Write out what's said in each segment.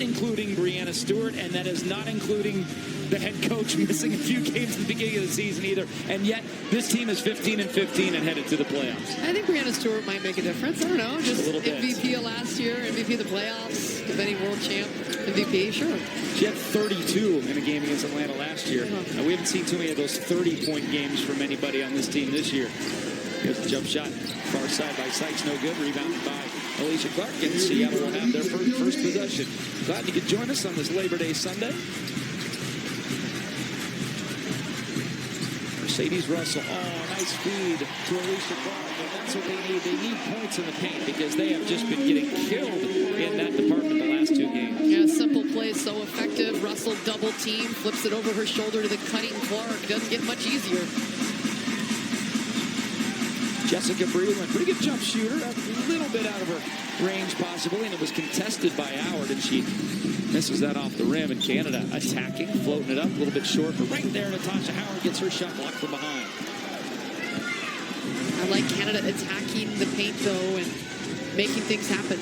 including Breanna Stewart, and that is not including the head coach missing a few games at the beginning of the season either. And yet, this team is 15-15 and headed to the playoffs. I think Breanna Stewart might make a difference. I don't know. Just a little bit. MVP of last year, MVP of the playoffs, defending world champ, MVP, sure. She had 32 in a game against Atlanta last year. Now, we haven't seen too many of those 30-point games from anybody on this team this year. Here's the jump shot. Far side by Sykes, no good. Rebounded by Alicia Clark. And Seattle will have their first possession. Glad you could join us on this Labor Day Sunday. Mercedes Russell. Oh, nice feed to Alicia Clark. And that's what they need. They need points in the paint because they have just been getting killed in that department the last two games. Yeah, simple play, so effective. Russell double team, flips it over her shoulder to the cutting Clark. Doesn't get much easier. Jessica Breland, pretty good jump shooter, a little bit out of her range possibly, and it was contested by Howard, and she misses that off the rim. And Canada attacking, floating it up, a little bit short, but right there, Natasha Howard gets her shot blocked from behind. I like Canada attacking the paint, though, and making things happen.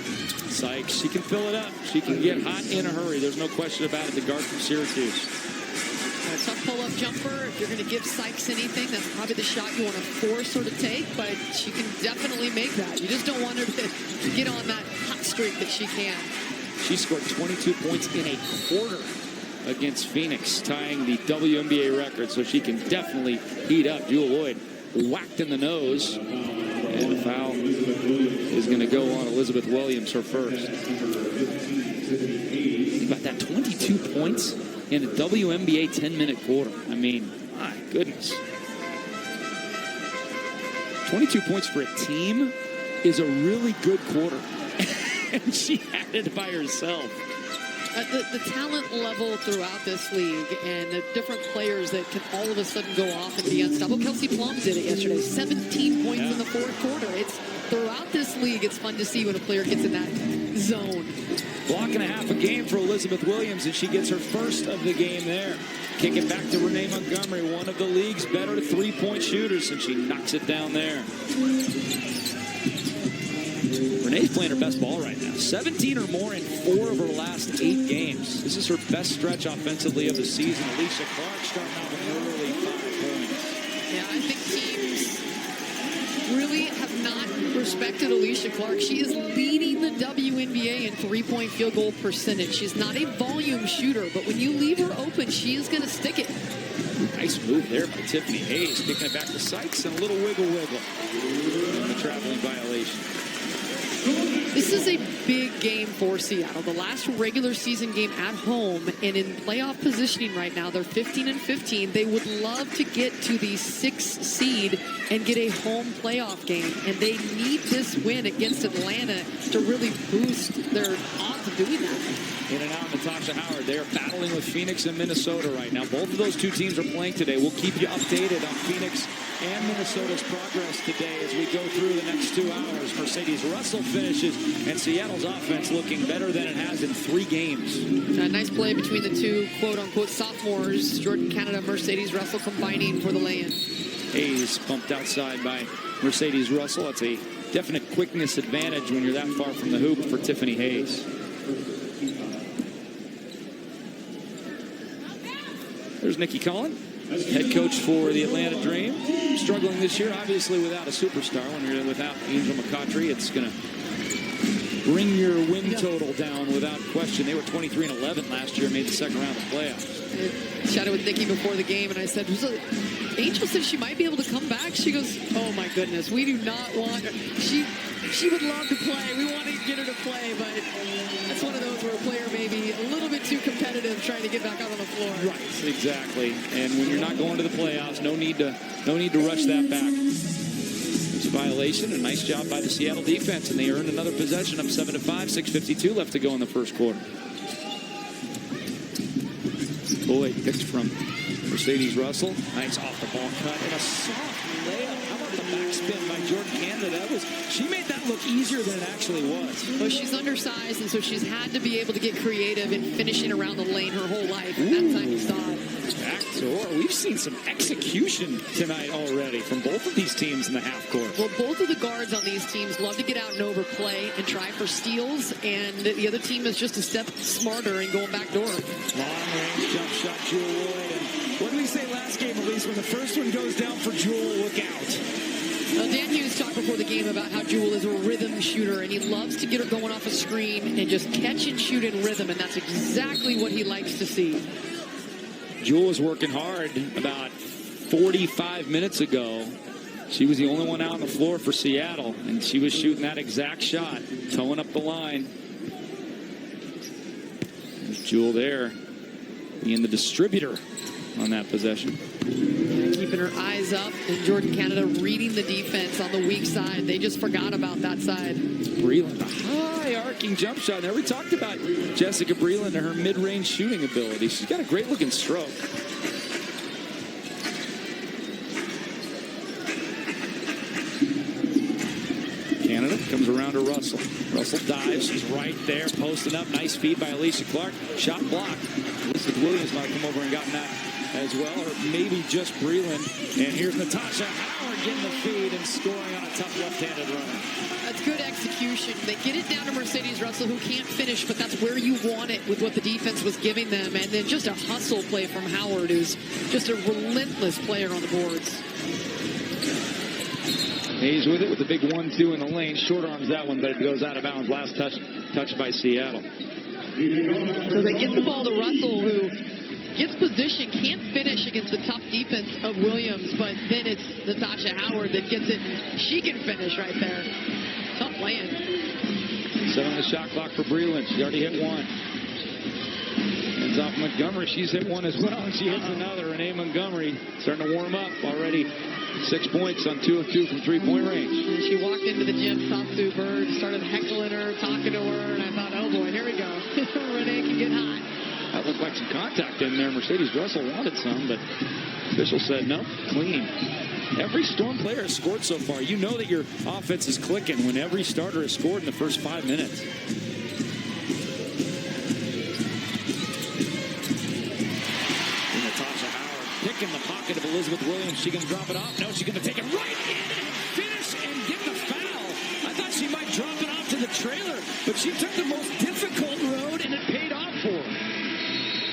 Sykes, she can fill it up. She can get hot in a hurry. There's no question about it, the guard from Syracuse. A tough pull-up jumper. If you're going to give Sykes anything, that's probably the shot you want to force her to take, but she can definitely make that. You just don't want her to get on that hot streak that she can. She scored 22 points in a quarter against Phoenix, tying the WNBA record, so she can definitely heat up. Jewel Lloyd whacked in the nose, and a foul is going to go on Elizabeth Williams, her first. Think about that, 22 points in a WNBA 10-minute quarter. I mean, my goodness. 22 points for a team is a really good quarter. And she had it by herself. The talent level throughout this league and the different players that can all of a sudden go off and be unstoppable. Kelsey Plum did it yesterday. 17 points in the fourth quarter. It's throughout this league, it's fun to see when a player gets in that zone. Block and a half a game for Elizabeth Williams, and she gets her first of the game there. Kick it back to Renee Montgomery, one of the league's better three-point shooters, and she knocks it down there. Renee's playing her best ball right now. 17 or more in 4 of her last 8 games. This is her best stretch offensively of the season. Alicia Clark starting out with an early 5 points. Yeah, I think teams really have not respected Alicia Clark. She is leading the WNBA in three-point field goal percentage. She's not a volume shooter, but when you leave her open, she is going to stick it. Nice move there by Tiffany Hayes, kicking it back to Sykes, and a little wiggle. And a traveling violation. This is a big game for Seattle. The last regular season game at home, and in playoff positioning right now, they're 15-15. They would love to get to the 6th seed and get a home playoff game, and they need this win against Atlanta to really boost their odds of doing that. In and out, Natasha Howard. They are battling with Phoenix and Minnesota right now. Both of those two teams are playing today. We'll keep you updated on Phoenix and Minnesota's progress today as we go through the next 2 hours. Mercedes Russell finishes, and Seattle's offense looking better than it has in 3 games. A nice play between the two quote-unquote sophomores, Jordan Canada, Mercedes Russell, combining for the lay-in. Hayes bumped outside by Mercedes Russell. That's a definite quickness advantage when you're that far from the hoop for Tiffany Hayes. There's Nikki Cullen, head coach for the Atlanta Dream. Struggling this year, obviously, without a superstar. When you're without Angel McCoughtry, it's going to bring your win total down without question. They were 23-11 last year, made the second round of playoffs. I chatted with Nikki before the game, and I said, Angel said she might be able to come back. She goes, oh, my goodness, we do not want her. She would love to play. We want to get her to play, but that's one of those where a player may be a little bit too competitive trying to get back out on the floor. Right, exactly. And when you're not going to the playoffs, no need to rush that back. It's a violation. A nice job by the Seattle defense, and they earned another possession up 7-5, 6:52 left to go in the first quarter. Boyd picked from Mercedes Russell. Nice off the ball cut and a soft layup. How about the backspin spin by Jordan Canada. She made that look easier than it actually was. Well, she's undersized, and so she's had to be able to get creative in finishing around the lane her whole life. And that time you saw it. Backdoor. We've seen some execution tonight already from both of these teams in the half court. Well, both of the guards on these teams love to get out and overplay and try for steals, and the other team is just a step smarter and going backdoor. Long-range jump shot, Jewel Lloyd. And what did we say last game, Elise? When the first one goes down for Jewel, look out. Dan Hughes talked before the game about how Jewel is a rhythm shooter, and he loves to get her going off a screen and just catch and shoot in rhythm, and that's exactly what he likes to see. Jewel was working hard about 45 minutes ago. She was the only one out on the floor for Seattle, and she was shooting that exact shot, towing up the line. There's Jewel there, being the distributor on that possession. Keeping her eyes up, and Jordan Canada reading the defense on the weak side. They just forgot about that side. Breland, a high arcing jump shot. There we talked about Jessica Breland and her mid-range shooting ability. She's got a great looking stroke. Canada comes around to Russell. Russell dives. She's right there, posting up. Nice feed by Alicia Clark. Shot blocked. Elizabeth Williams might come over and gotten that as well, or maybe just Breland. And here's Natasha Howard getting the feed and scoring on a tough left-handed runner. That's good execution. They get it down to Mercedes Russell, who can't finish, but that's where you want it with what the defense was giving them. And then just a hustle play from Howard, who's just a relentless player on the boards. Hayes with it with the big 1-2 in the lane. Short arms that one, but it goes out of bounds. Last touch by Seattle. So they get the ball to Russell, who gets position, can't finish against the tough defense of Williams, but then it's Natasha Howard that gets it. She can finish right there. Tough land. 7 on the shot clock for Breland. She already hit one. Ends off Montgomery. She's hit one as well, and she hits another. Renee Montgomery starting to warm up already. 6 points on 2 of 2 from three-point range. And she walked into the gym, saw Sue Bird, started heckling her, talking to her, and I thought, oh boy, here we go. Renee can get hot. That looked like some contact in there. Mercedes Russell wanted some, but official said no, clean. Every Storm player has scored so far. You know that your offense is clicking when every starter has scored in the first 5 minutes. And Natasha Howard picking the pocket of Elizabeth Williams. She can drop it off. No, she's going to take it right in and finish and get the foul. I thought she might drop it off to the trailer, but she took the most difficult road, and it paid off for her.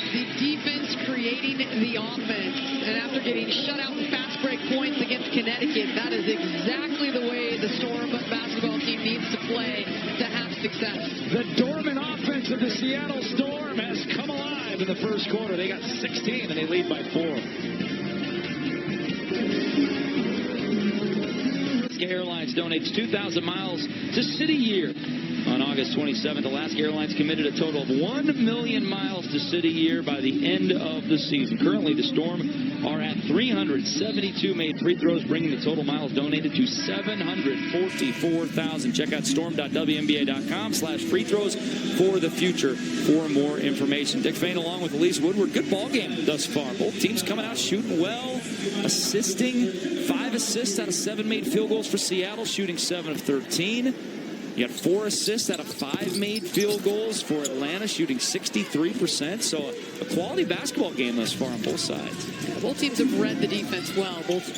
The defense creating the offense. And after getting shut out in fast break points against Connecticut, that is exactly the way the Storm basketball team needs to play to have success. The dormant offense of the Seattle Storm has come alive in the first quarter. They got 16 and they lead by 4. Alaska Airlines donates 2,000 miles to City Year. On August 27th, Alaska Airlines committed a total of 1 million miles to City Year by the end of the season. Currently, the Storm are at 372 made free throws, bringing the total miles donated to 744,000. Check out storm.WNBA.com/free throws for the future for more information. Dick Fain along with Elise Woodward. Good ball game thus far. Both teams coming out shooting well, assisting. 5 assists out of 7 made field goals for Seattle, shooting 7 of 13. You got 4 assists out of 5 made field goals for Atlanta, shooting 63%. So a quality basketball game thus far on both sides. Yeah, both teams have read the defense well. Both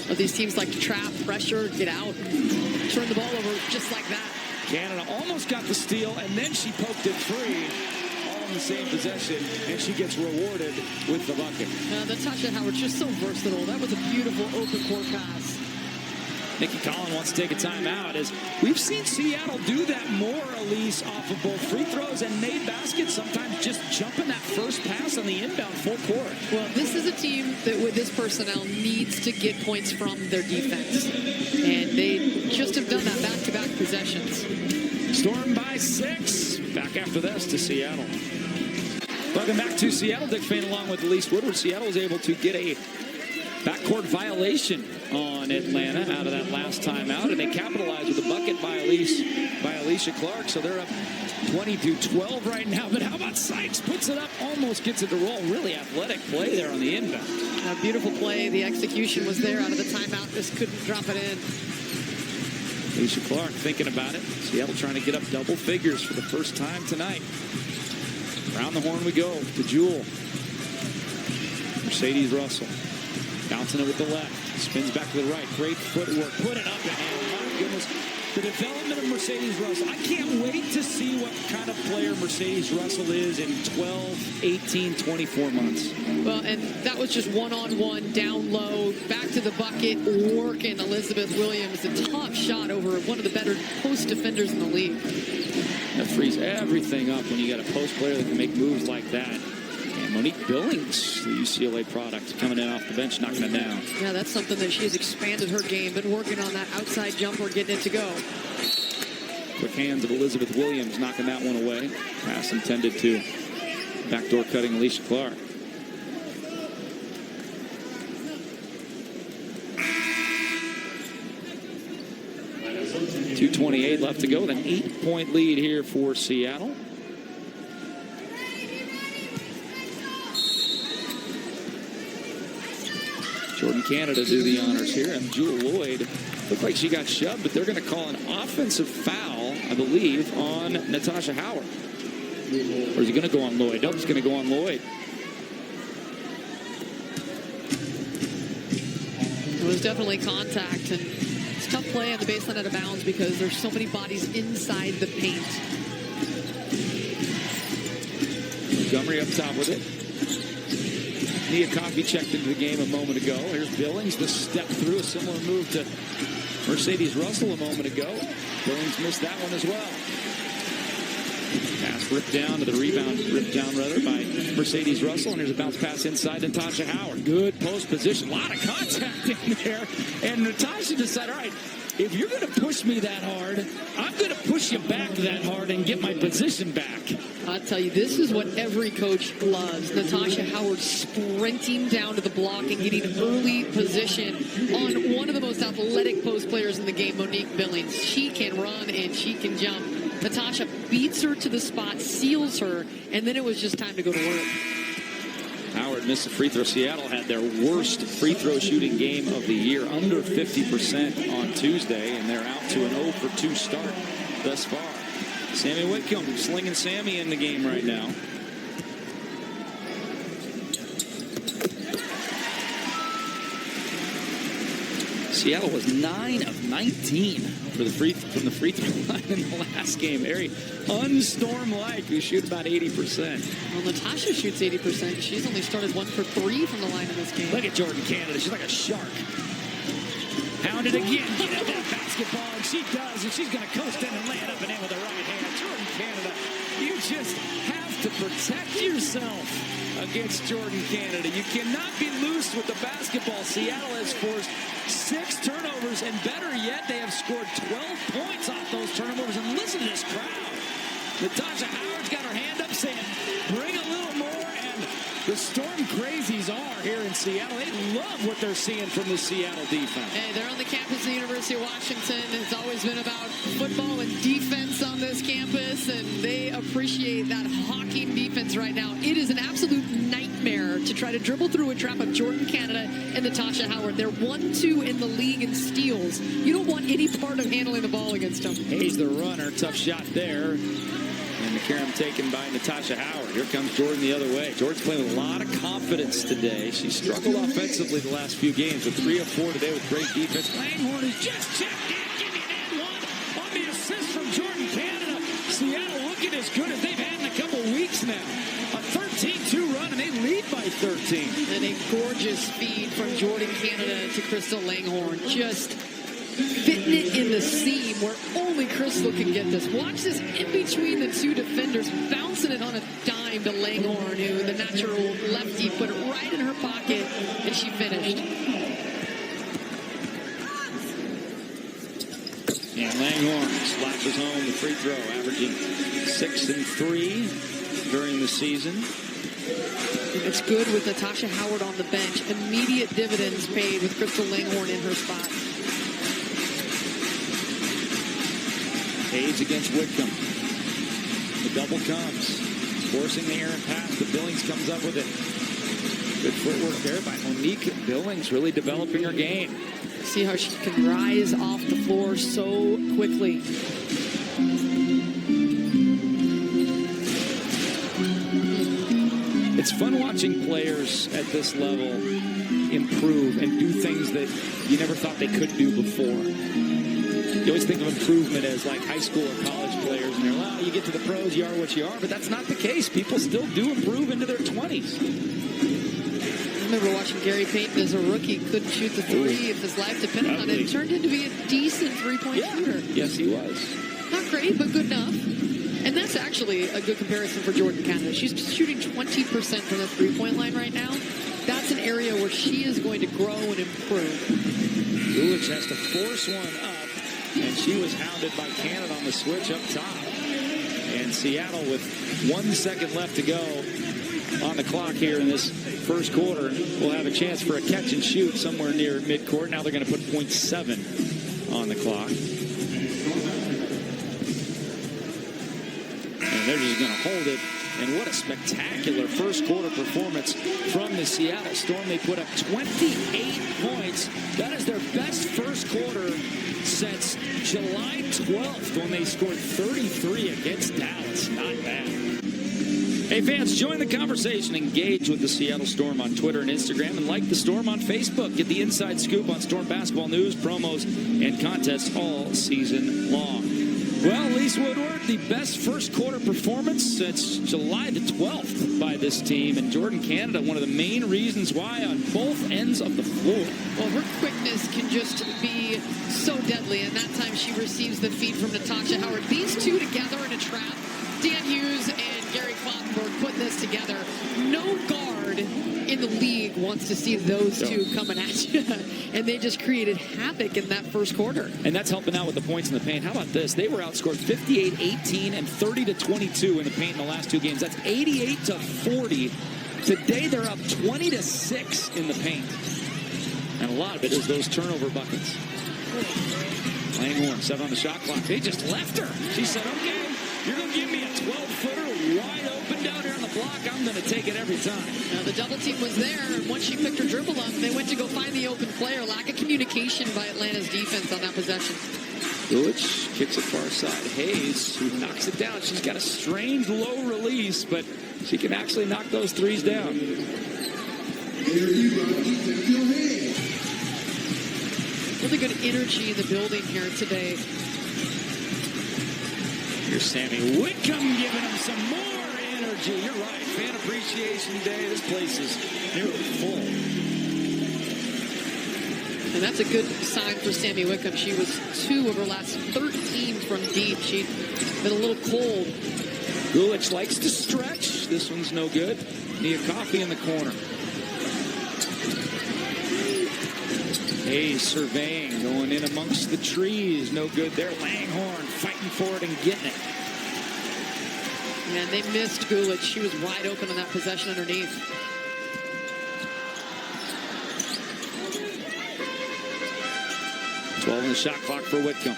of these teams like to trap, pressure, get out, turn the ball over just like that. Canada almost got the steal, and then she poked it free. All in the same possession, and she gets rewarded with the bucket. Natasha Howard's just so versatile. That was a beautiful open court pass. Nikki Collin wants to take a timeout, as we've seen Seattle do that more, Elise, off of both free throws and made baskets, sometimes just jumping that first pass on the inbound full court. Well, this is a team that with this personnel needs to get points from their defense, and they just have done that back-to-back possessions. Storm by 6. Back after this to Seattle. Welcome back to Seattle. Dick Fain along with Elise Woodward. Seattle was able to get a backcourt violation on Atlanta out of that last timeout, and they capitalized with a bucket by Alicia Clark. So they're up 20-12 right now. But how about Sykes? Puts it up, almost gets it to roll. Really athletic play there on the inbound. A beautiful play. The execution was there out of the timeout. Just couldn't drop it in. Alicia Clark thinking about it. Seattle trying to get up double figures for the first time tonight. Around the horn we go to Jewell. Mercedes Russell. Bouncing it with the left. Spins back to the right. Great footwork. Put it up and in. My goodness. The development of Mercedes Russell. I can't wait to see what kind of player Mercedes Russell is in 12, 18, 24 months. Well, and that was just one-on-one, down low, back to the bucket, working Elizabeth Williams. A tough shot over one of the better post defenders in the league. That frees everything up when you got a post player that can make moves like that. And Monique Billings, the UCLA product, coming in off the bench, knocking it down. Yeah, that's something that she has expanded her game, been working on that outside jumper, getting it to go. Quick hands of Elizabeth Williams, knocking that one away. Pass intended to backdoor cutting Alicia Clark. .228 left to go with an 8-point lead here for Seattle. Jordan Canada do the honors here, and Jewell Loyd looked like she got shoved, but they're going to call an offensive foul, I believe, on Natasha Howard. Or is he going to go on Loyd? Nope, he's going to go on Loyd. It was definitely contact, and it's a tough play on the baseline out of bounds because there's so many bodies inside the paint. Montgomery up top with it. Nia Coffey checked into the game a moment ago. Here's Billings, the step through, a similar move to Mercedes Russell a moment ago. Billings missed that one as well. Pass ripped down to the rebound, ripped down rather by Mercedes Russell, and here's a bounce pass inside Natasha Howard. Good post position, a lot of contact in there, and Natasha decided, all right, if you're going to push me that hard, I'm going to push you back that hard and get my position back. I'll tell you, this is what every coach loves. Natasha Howard sprinting down to the block and getting early position on one of the most athletic post players in the game, Monique Billings. She can run and she can jump. Natasha beats her to the spot, seals her, and then it was just time to go to work. Howard missed a free throw. Seattle had their worst free throw shooting game of the year, under 50% on Tuesday, and they're out to an 0 for 2 start thus far. Sammy Whitcomb slinging Sammy in the game right now. Seattle was 9 of 19 from the free throw line in the last game. Very unstorm-like, who shoot about 80%. Well, Natasha shoots 80%. She's only started 1 for 3 from the line in this game. Look at Jordan Canada. She's like a shark. Pounded again. Get at that basketball, and she does. And she's going to coast in and lay it up and in with the right hand. Jordan Canada, you just have to protect yourself against Jordan Canada. You cannot be loose with the basketball. Seattle has forced 6 turnovers, and better yet, they have scored 12 points off those turnovers. And listen to this crowd. Natasha Howard's got her hand up saying, bring a little more. And the Storm crazies are here in Seattle. They love what they're seeing from the Seattle defense. Hey, they're on the campus of the University of Washington. It's always been about football and defense on this campus, and they appreciate that hawking defense right now. It is an absolute nightmare to try to dribble through a trap of Jordan Canada and Natasha Howard. They're 1-2 in the league in steals. You don't want any part of handling the ball against them. Hayes the runner, tough shot there. And the carom taken by Natasha Howard. Here comes Jordan the other way. Jordan's playing with a lot of confidence today. She struggled offensively the last few games, but 3 of 4 today with great defense. Langhorn is just checked in. Give me an and 1 on the assist from Jordan Canada. Seattle looking as good as they've had in a couple weeks now. A 13-2 run, and they lead by 13. And a gorgeous feed from Jordan Canada to Crystal Langhorn. Just fitting it in the seam where only Crystal can get this. Watch this in between the 2 defenders, bouncing it on a dime to Langhorn, who the natural lefty put it right in her pocket, and she finished. And Langhorn slashes home the free throw, averaging 6 and 3 during the season. And it's good with Natasha Howard on the bench. Immediate dividends paid with Crystal Langhorne in her spot. Hayes against Whitcomb. The double comes. Forcing the errant pass. The Billings comes up with it. Good footwork there by Monique Billings, really developing her game. See how she can rise off the floor so quickly. It's fun watching players at this level improve and do things that you never thought they could do before. You always think of improvement as like high school or college players, and you're, well, you get to the pros, you are what you are, but that's not the case. People still do improve into their 20s. I remember watching Gary Payton as a rookie, couldn't shoot the three if his life depended on it. It turned into be a decent three-point shooter. Yes, he was. Not great, but good enough. And that's actually a good comparison for Jordan Canada. She's shooting 20% from the three-point line right now. That's an area where she is going to grow and improve. Gulich has to force one up, and she was hounded by Canada on the switch up top. And Seattle with 1 second left to go on the clock here in this first quarter will have a chance for a catch and shoot somewhere near midcourt. Now they're going to put 0.7 on the clock. And they're just going to hold it. And what a spectacular first quarter performance from the Seattle Storm. They put up 28 points. That is their best first quarter since July 12th when they scored 33 against Dallas. Not bad. Hey fans, join the conversation. Engage with the Seattle Storm on Twitter and Instagram, and like the Storm on Facebook. Get the inside scoop on Storm basketball news, promos, and contests all season long. Well, Lise Woodward, the best first quarter performance since July the 12th by this team, and Jordan Canada, one of the main reasons why on both ends of the floor. Well, her quickness can just be so deadly, and that time she receives the feed from Natasha Howard. These two together in a trap. Dan Hughes and Gary Kloppenberg putting this together. No guard in the league wants to see those two coming at you. And they just created havoc in that first quarter. And that's helping out with the points in the paint. How about this? They were outscored 58-18 and 30-22 in the paint in the last two games. That's 88-40. Today they're up 20-6 in the paint. And a lot of it is those turnover buckets. Langhorne set on the shot clock. They just left her. She said, okay, you're going to give me a 12-footer wide open down here on the block. I'm going to take it every time. Now, the double team was there, and once she picked her dribble up, they went to go find the open player. Lack of communication by Atlanta's defense on that possession. Gulich kicks it far side. Hayes, who knocks it down. She's got a strange low release, but she can actually knock those threes down. Really good energy in the building here today. Here's Sammy Whitcomb giving him some more energy. You're right. Fan Appreciation Day. This place is nearly full. And that's a good sign for Sammy Whitcomb. She was 2 of her last 13 from deep. She'd been a little cold. Gulich likes to stretch. This one's no good. Nia Coffey in the corner. Hayes surveying, going in amongst the trees. No good there. Langhorne fighting for it and getting it. And they missed Gulich. She was wide open on that possession underneath. On the shot clock for Whitcomb.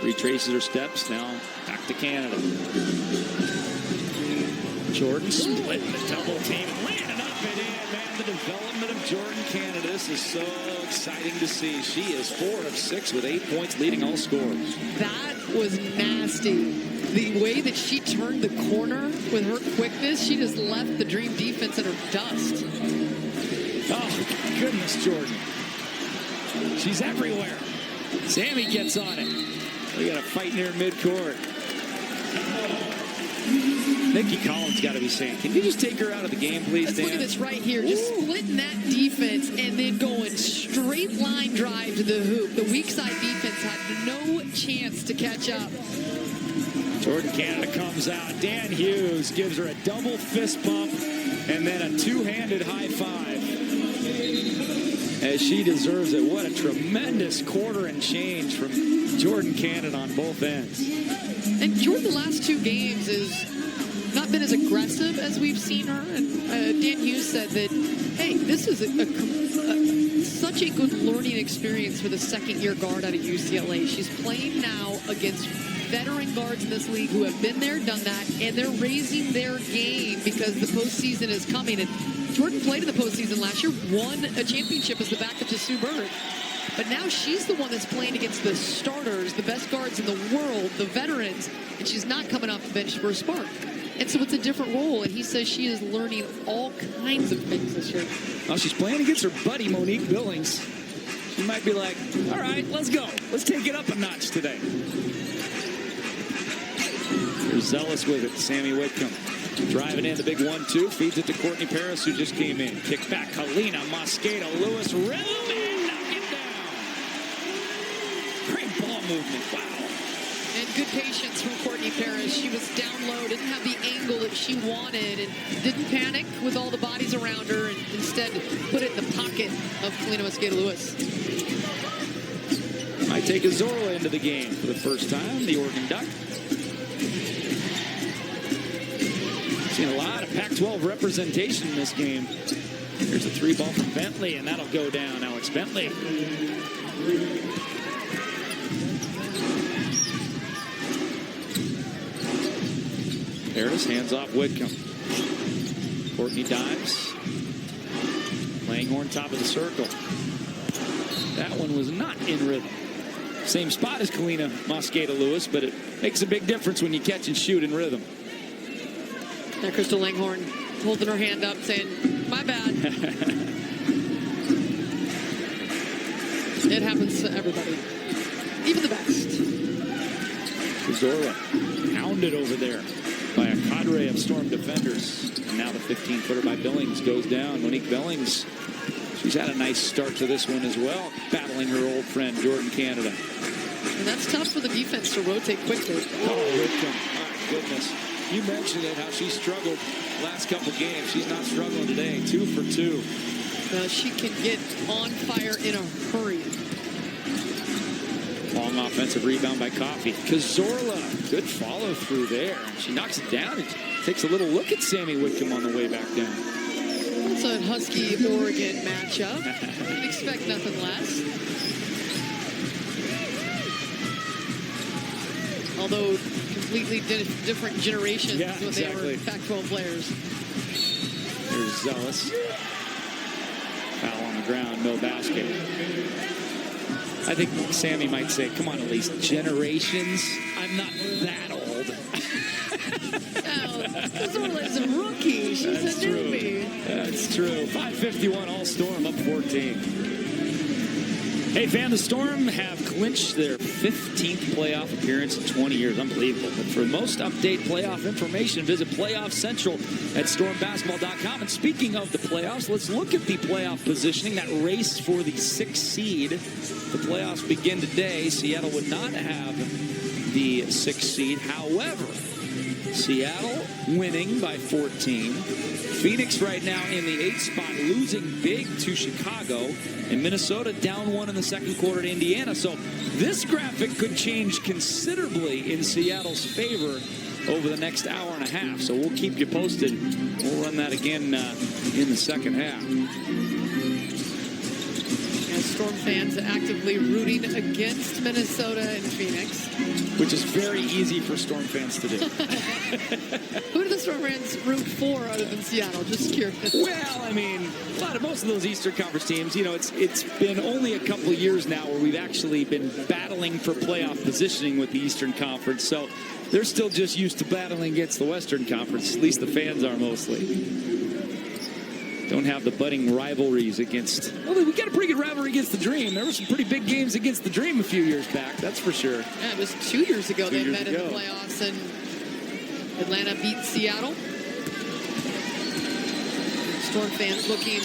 Retraces her steps. Now back to Canada. Jordan splitting the double team. Landing up and in, man. The development of Jordan Canada. This is so exciting to see. She is 4 of 6 with 8 points, leading all scorers. That was nasty. The way that she turned the corner with her quickness, she just left the Dream defense in her dust. Oh, goodness, Jordan. She's everywhere. Sammy gets on it. We got a fight near midcourt. Nikki Collins got to be saying, can you just take her out of the game, please, Let's Dan? look at this right here. Just splitting that defense and then going straight line drive to the hoop. The weak side defense had no chance to catch up. Jordan Canada comes out. Dan Hughes gives her a double fist bump and then a two-handed high five. As she deserves it. What a tremendous quarter and change from Jordan Canada on both ends. And Jordan, the last 2 games is not been as aggressive as we've seen her. And Dan Hughes said that, hey, this is such a good learning experience for the second-year guard out of UCLA. She's playing now against veteran guards in this league who have been there, done that, and they're raising their game because the postseason is coming. And Jordan played in the postseason last year, won a championship as the backup to Sue Bird. But now she's the one that's playing against the starters, the best guards in the world, the veterans, and she's not coming off the bench for a spark. And so it's a different role, and he says she is learning all kinds of things this year. Well, she's playing against her buddy, Monique Billings. She might be like, all right, let's go. Let's take it up a notch today. They're zealous with it. Sammy Whitcomb driving in the big 1-2. Feeds it to Courtney Paris, who just came in. Kick back, Kalina Mosqueda Lewis. Rhythm and knock it down. Great ball movement. Wow. And good patience from Courtney Paris. She was down low, didn't have the angle that she wanted, and didn't panic with all the bodies around her, and instead put it in the pocket of Kalina Mosqueda Lewis. Might take Azorla into the game for the first time, the Oregon Duck. Seen a lot of Pac-12 representation in this game. Here's a 3-ball from Bentley, and that'll go down. Alex Bentley. Harris hands off Whitcomb. Courtney dives. Langhorn top of the circle. That one was not in rhythm. Same spot as Kalina Mosqueda Lewis, but it makes a big difference when you catch and shoot in rhythm. There, Crystal Langhorn holding her hand up, saying, "My bad." It happens to everybody, even the best. Zora hounded over there by a cadre of Storm defenders. And now the 15-footer by Billings goes down. Monique Billings, she's had a nice start to this one as well, battling her old friend Jordan Canada. And that's tough for the defense to rotate quickly. Oh, Whitcomb. My goodness. You mentioned it, how she struggled last couple games. She's not struggling today. 2 for 2. She can get on fire in a hurry. Long offensive rebound by Coffey. Cazorla, good follow through there. She knocks it down and takes a little look at Sammy Whitcomb on the way back down. It's a Husky-Oregon matchup. You'd expect nothing less. Although completely different generations when they were Pac-12 players. Here's Zealous. Foul on the ground, no basket. I think Sammy might say, come on, at least generations. I'm not that old. Zorla is a rookie. She's a newbie. That's true. 5:51, all Storm up 14. Hey, fam, the Storm have clinched their 15th playoff appearance in 20 years. Unbelievable. But for most up-to-date playoff information, visit Playoff Central at stormbasketball.com. And speaking of the playoffs, let's look at the playoff positioning, that race for the 6th seed. The playoffs begin today. Seattle would not have the 6th seed. However, Seattle winning by 14. Phoenix right now in the 8th spot, losing big to Chicago. And Minnesota down 1 in the second quarter to Indiana. So this graphic could change considerably in Seattle's favor over the next hour and a half. So we'll keep you posted. We'll run that again in the second half. Storm fans actively rooting against Minnesota and Phoenix. Which is very easy for Storm fans to do. Who do the Storm fans root for other than Seattle? Just curious. Well, I mean, most of those Eastern Conference teams, you know, it's been only a couple of years now where we've actually been battling for playoff positioning with the Eastern Conference. So they're still just used to battling against the Western Conference. At least the fans are mostly. Don't have the budding rivalries against... Well, we got a pretty good rivalry against the Dream. There were some pretty big games against the Dream a few years back, that's for sure. Yeah, it was 2 years ago they met in the playoffs, and Atlanta beat Seattle. Storm fans looking...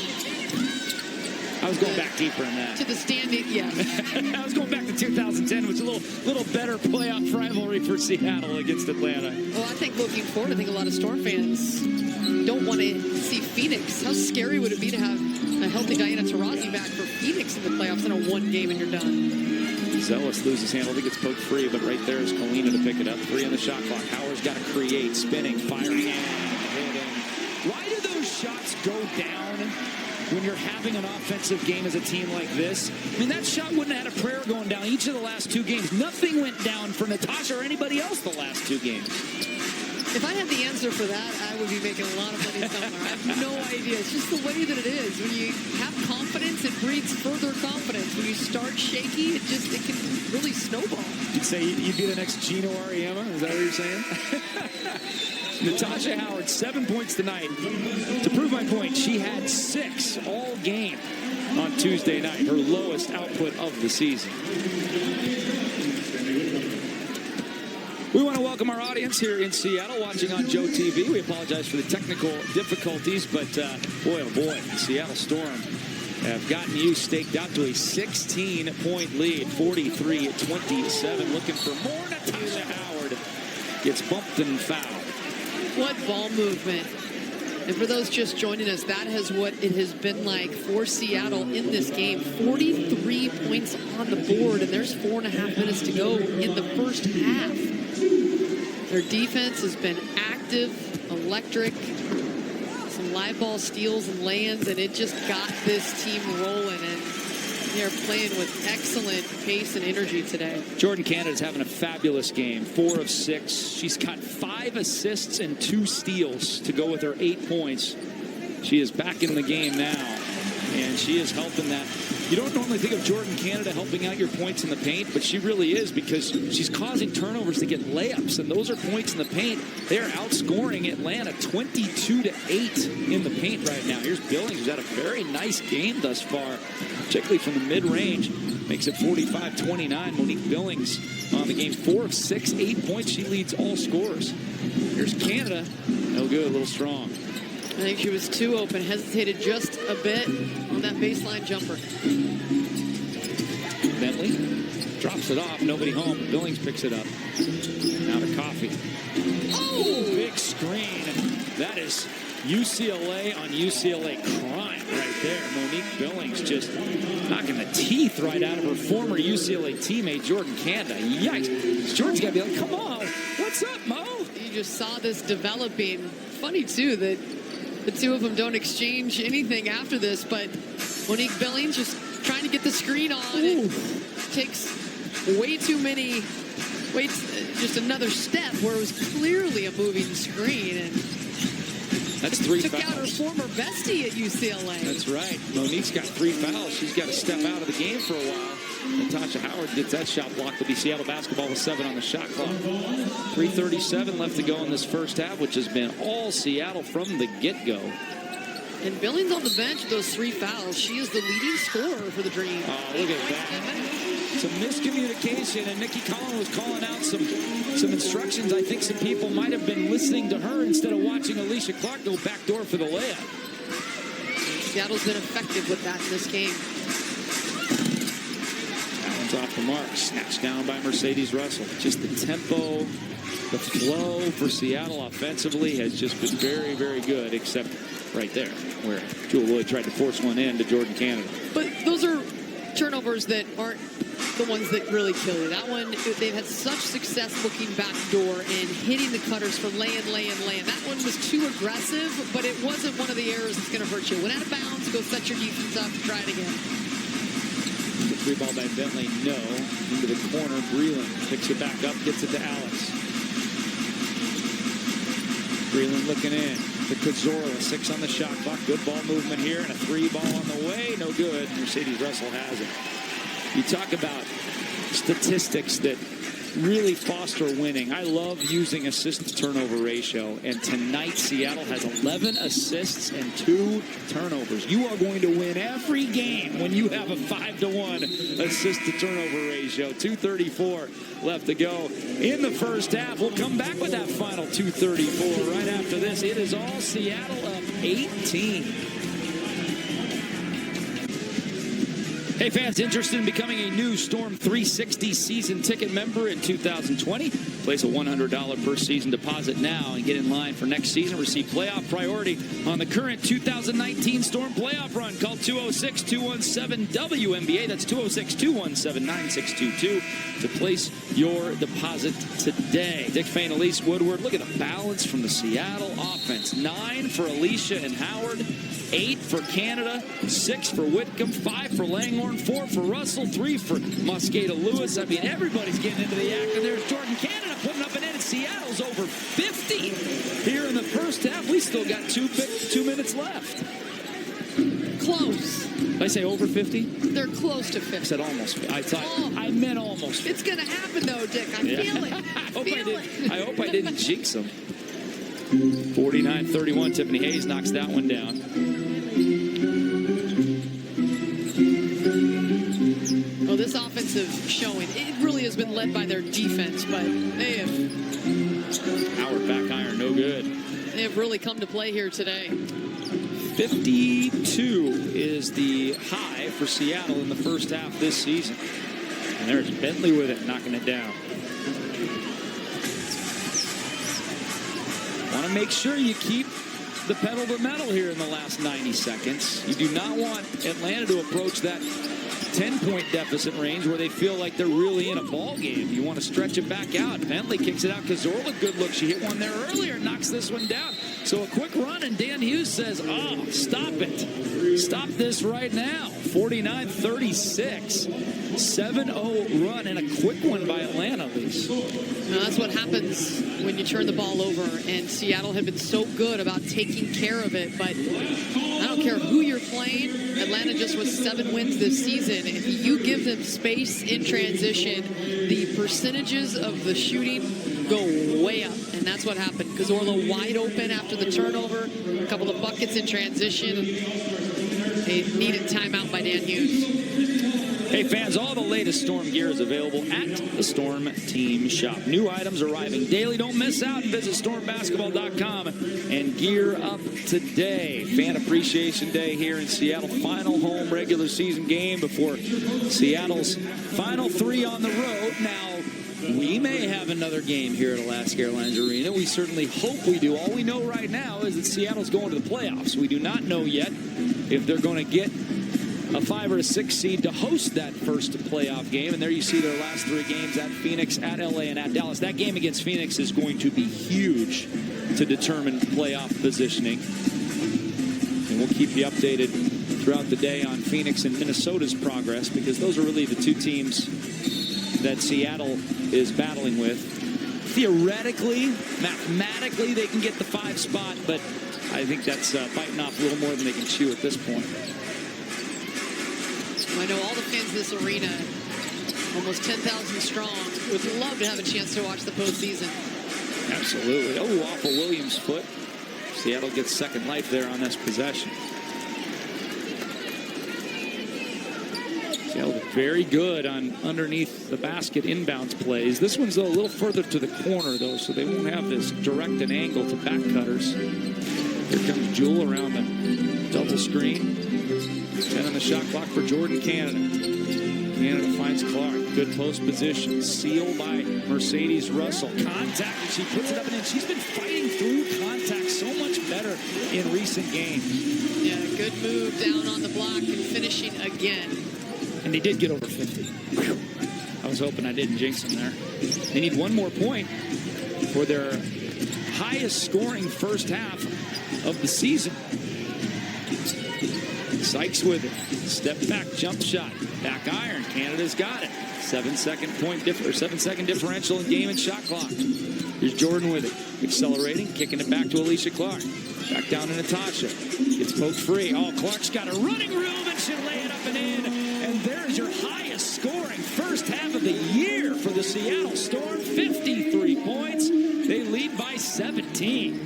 I was going back deeper in that. To the standing, yes. I was going back to 2010, which was a little better playoff rivalry for Seattle against Atlanta. Well, I think looking forward, I think a lot of Storm fans don't want to see Phoenix. How scary would it be to have a healthy Diana Taurasi back for Phoenix in the playoffs in a 1 game and you're done? Zealous loses handle. I think it's poked free, but right there is Kalina to pick it up. 3 on the shot clock. Howard's got to create, spinning, firing, and hitting. Why do those shots go down when you're having an offensive game as a team like this? I mean, that shot wouldn't have had a prayer going down each of the last 2 games. Nothing went down for Natasha or anybody else the last 2 games. If I had the answer for that, I would be making a lot of money somewhere. I have no idea. It's just the way that it is. When you have confidence, it breeds further confidence. When you start shaky, it can really snowball. You'd say you'd be the next Gino Auriemma? Is that what you're saying? Natasha Howard, 7 points tonight. To prove my point, she had 6 all game on Tuesday night, her lowest output of the season. We want to welcome our audience here in Seattle watching on Joe TV. We apologize for the technical difficulties, but boy, oh boy, the Seattle Storm have gotten you staked out to a 16-point lead, 43-27. Looking for more. Natasha Howard gets bumped and fouled. What ball movement. And for those just joining us, that is what it has been like for Seattle in this game. 43 points on the board, and there's 4.5 minutes to go in the first half. Their defense has been active, electric, some live ball steals and lay-ins, and it just got this team rolling, and they're playing with excellent pace and energy today. Jordan Canada's having a fabulous game, 4 of 6. She's got 5 assists and 2 steals to go with her 8 points. She is back in the game now, and she is helping that. You don't normally think of Jordan Canada helping out your points in the paint, but she really is, because she's causing turnovers to get layups, and those are points in the paint. They are outscoring Atlanta 22-8 in the paint right now. Here's Billings, who's had a very nice game thus far, particularly from the mid-range. Makes it 45-29. Monique Billings on the game, 4 of 6, 8 points. She leads all scorers. Here's Canada. No good, a little strong. I think she was too open, hesitated just a bit on that baseline jumper. Bentley drops it off, nobody home. Billings picks it up. Now to Coffee. Oh, big screen. That is UCLA on UCLA crime right there. Monique Billings just knocking the teeth right out of her former UCLA teammate, Jordan Canada. Yikes. Jordan's got to be like, come on, what's up, Mo? You just saw this developing. Funny, too, that the two of them don't exchange anything after this, but Monique Billings just trying to get the screen on. It takes way too many, just another step where it was clearly a moving screen. And that's 3 took fouls. Out her former bestie at UCLA. That's right. Monique's got 3 fouls. She's got to step out of the game for a while. Natasha Howard gets that shot blocked. To be Seattle basketball with 7 on the shot clock. 3:37 left to go in this first half, which has been all Seattle from the get-go. And Billings on the bench with those 3 fouls. She is the leading scorer for the Dream. Oh, look at that. Some miscommunication, and Nikki Collin was calling out some instructions. I think some people might have been listening to her instead of watching Alicia Clark go backdoor for the layup. Seattle's been effective with that in this game. Off the mark, snatched down by Mercedes Russell. Just the tempo, the flow for Seattle offensively has just been very, very good, except right there where Jewel Lloyd tried to force one in to Jordan Canada. But those are turnovers that aren't the ones that really kill you. That one, they've had such success looking back door and hitting the cutters for laying. That one was too aggressive, but it wasn't one of the errors that's going to hurt you. Went out of bounds, go set your defense up, try it again. The 3 ball by Bentley, no. Into the corner, Breland picks it back up, gets it to Alex. Breland looking in. To Kozora, 6 on the shot clock. Good ball movement here, and a 3 ball on the way. No good. Mercedes Russell has it. You talk about statistics that really foster winning. I love using assist-to-turnover ratio, and tonight Seattle has 11 assists and 2 turnovers. You are going to win every game when you have a 5-to-1 assist-to-turnover ratio. 2:34 left to go in the first half. We'll come back with that final 2:34 right after this. It is all Seattle up 18. Hey fans, interested in becoming a new Storm 360 season ticket member in 2020? Place a $100 per season deposit now and get in line for next season. Receive playoff priority on the current 2019 Storm playoff run. Call 206-217-WNBA. That's 206-217-9622 to place your deposit today. Dick Fain, Elise Woodward. Look at the balance from the Seattle offense. 9 for Alicia and Howard. 8 for Canada, 6 for Whitcomb, 5 for Langhorne, 4 for Russell, 3 for Mosqueda Lewis. I mean, everybody's getting into the act, and there's Jordan Canada putting up an end. Seattle's over 50 here in the first half. We still got 2 minutes left. Close. Did I say over 50? They're close to 50. I said almost. I meant almost. It's going to happen, though, Dick. I feel it. I hope I didn't jinx them. 49-31. Tiffany Hayes knocks that one down. Well, this offensive showing, it really has been led by their defense, but they have... Howard back iron, no good. They have really come to play here today. 52 is the high for Seattle in the first half this season. And there's Bentley with it, knocking it down. Want to make sure you keep the pedal to metal here in the last 90 seconds. You do not want Atlanta to approach that 10-point deficit range where they feel like they're really in a ball game. You want to stretch it back out. Bentley kicks it out. Cazorla, good look. She hit one there earlier, knocks this one down. So a quick run, and Dan Hughes says, oh, stop it. Stop this right now. 49-36. 7-0 run, and a quick one by Atlanta, at least. Now, that's what happens when you turn the ball over, and Seattle had been so good about taking care of it, but I don't care who you're playing. Atlanta just was 7 wins this season. If you give them space in transition, the percentages of the shooting go way up, and that's what happened. Cazorla wide open after the turnover, a couple of buckets in transition. They needed timeout by Dan Hughes. Hey fans, all the latest Storm gear is available at the Storm Team Shop. New items arriving daily. Don't miss out and visit stormbasketball.com and gear up today. Fan Appreciation Day here in Seattle. Final home regular season game before Seattle's final 3 on the road. Now, we may have another game here at Alaska Airlines Arena. We certainly hope we do. All we know right now is that Seattle's going to the playoffs. We do not know yet if they're going to get a 5 or a 6 seed to host that first playoff game. And there you see their last 3 games at Phoenix, at LA, and at Dallas. That game against Phoenix is going to be huge to determine playoff positioning. And we'll keep you updated throughout the day on Phoenix and Minnesota's progress, because those are really the 2 teams that Seattle is battling with. Theoretically, mathematically, they can get the 5 spot, but I think that's biting off a little more than they can chew at this point. I know all the fans of this arena, almost 10,000 strong, would love to have a chance to watch the postseason. Absolutely. Oh, off of Williams' foot. Seattle gets second life there on this possession. Seattle very good on underneath the basket inbounds plays. This one's a little further to the corner, though, so they won't have this direct an angle to back cutters. Here comes Jewell around the double screen. 10 on the shot clock for Jordan Canada. Canada finds Clark. Good post position. Sealed by Mercedes Russell. Contact, and she puts it up and in. She's been fighting through contact so much better in recent games. Yeah, good move down on the block and finishing again. And they did get over 50. Whew. I was hoping I didn't jinx them there. They need one more point for their highest scoring first half of the season. Sykes with it. Step back, jump shot. Back iron. Canada's got it. 7-second differential in game and shot clock. Here's Jordan with it. Accelerating, kicking it back to Alicia Clark. Back down to Natasha. Gets poked free. Oh, Clark's got a running room and she'll lay it up and in. And there's your highest scoring first half of the year for the Seattle Storm. 53 points. They lead by 17.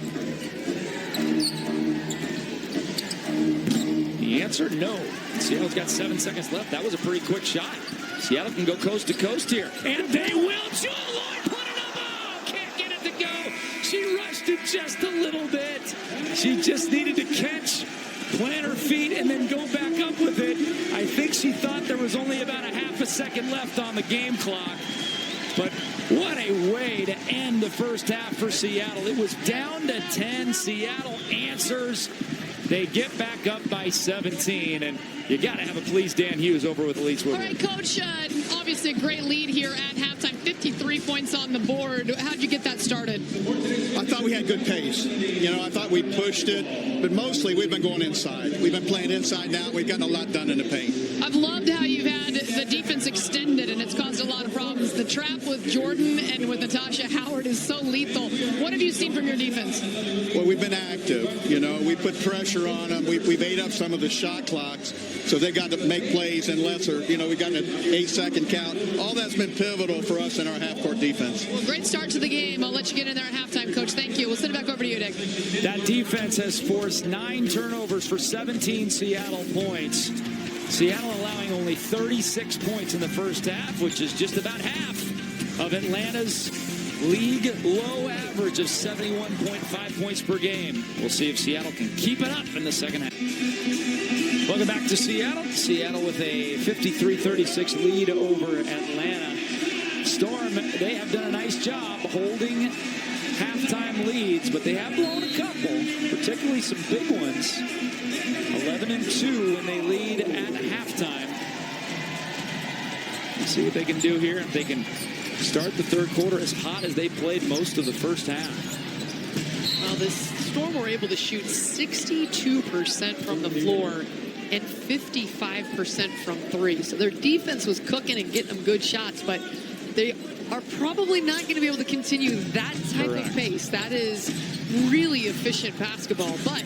The answer, no. Seattle's got 7 seconds left. That was a pretty quick shot. Seattle can go coast to coast here. And they will. Jewell Loyd put it up. Oh, can't get it to go. She rushed it just a little bit. She just needed to catch, plant her feet, and then go back up with it. I think she thought there was only about a half a second left on the game clock. But What a way to end the first half for Seattle. It was down to 10. Seattle answers. They get back up by 17, and you got to have a please Dan Hughes over with Elise Woodward. All right, Coach, obviously a great lead here at halftime. 53 points on the board. How'd you get that started? I thought we had good pace. You know, I thought we pushed it, but mostly we've been going inside. We've been playing inside now. We've gotten a lot done in the paint. I've loved how you've had the defense extended, and it's caused a lot of problems. The trap with Jordan and with Natasha Howard is so lethal. What have you seen from your defense? Well, we've been active. You know, we put pressure on them. We've ate up some of the shot clocks, so they got to make plays in lesser. You know, we got an 8-second count. All that's been pivotal for us in our half-court defense. Well, great start to the game. I'll let you get in there at halftime, Coach. Thank you. We'll send it back over to you, Dick. That defense has forced 9 turnovers for 17 Seattle points. Seattle allowing only 36 points in the first half, which is just about half of Atlanta's league low average of 71.5 points per game. We'll see if Seattle can keep it up in the second half. Welcome back to Seattle. Seattle with a 53-36 lead over Atlanta. Storm, they have done a nice job holding halftime leads, but they have blown a couple, particularly some big ones. 11-2 when they lead at halftime. Let's see what they can do here. If they can start the third quarter as hot as they played most of the first half. Well, this Storm were able to shoot 62% from the floor and 55% from 3. So their defense was cooking and getting them good shots, but they are probably not going to be able to continue that type of pace. That is really efficient basketball, but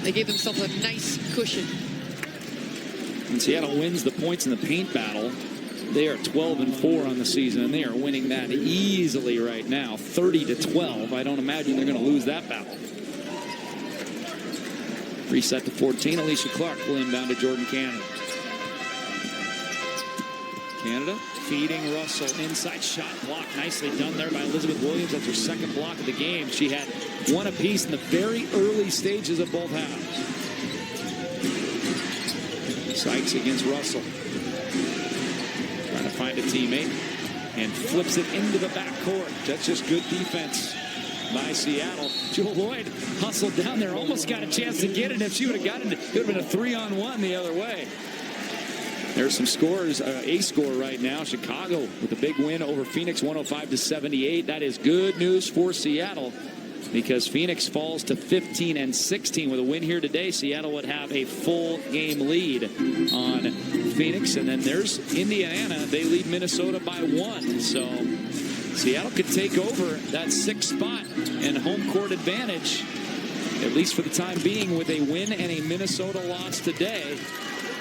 they gave themselves a nice cushion. And Seattle wins the points in the paint battle. They are 12-4 on the season, and they are winning that easily right now, 30-12. I don't imagine they're going to lose that battle. Reset to 14. Alicia Clark will inbound to Jordan Canada. Canada feeding Russell. Inside shot block. Nicely done there by Elizabeth Williams. That's her second block of the game. She had one apiece in the very early stages of both halves. Sykes against Russell. Trying to find a teammate and flips it into the backcourt. That's just good defense by Seattle. Jewel Lloyd hustled down there, almost got a chance to get it. If she would have gotten it, it would have been a 3-on-1 the other way. There's some scores, a score right now. Chicago with a big win over Phoenix, 105-78. That is good news for Seattle because Phoenix falls to 15-16. With a win here today, Seattle would have a full game lead on Phoenix. And then there's Indiana. They lead Minnesota by 1. So Seattle could take over that 6th spot and home court advantage, at least for the time being, with a win and a Minnesota loss today.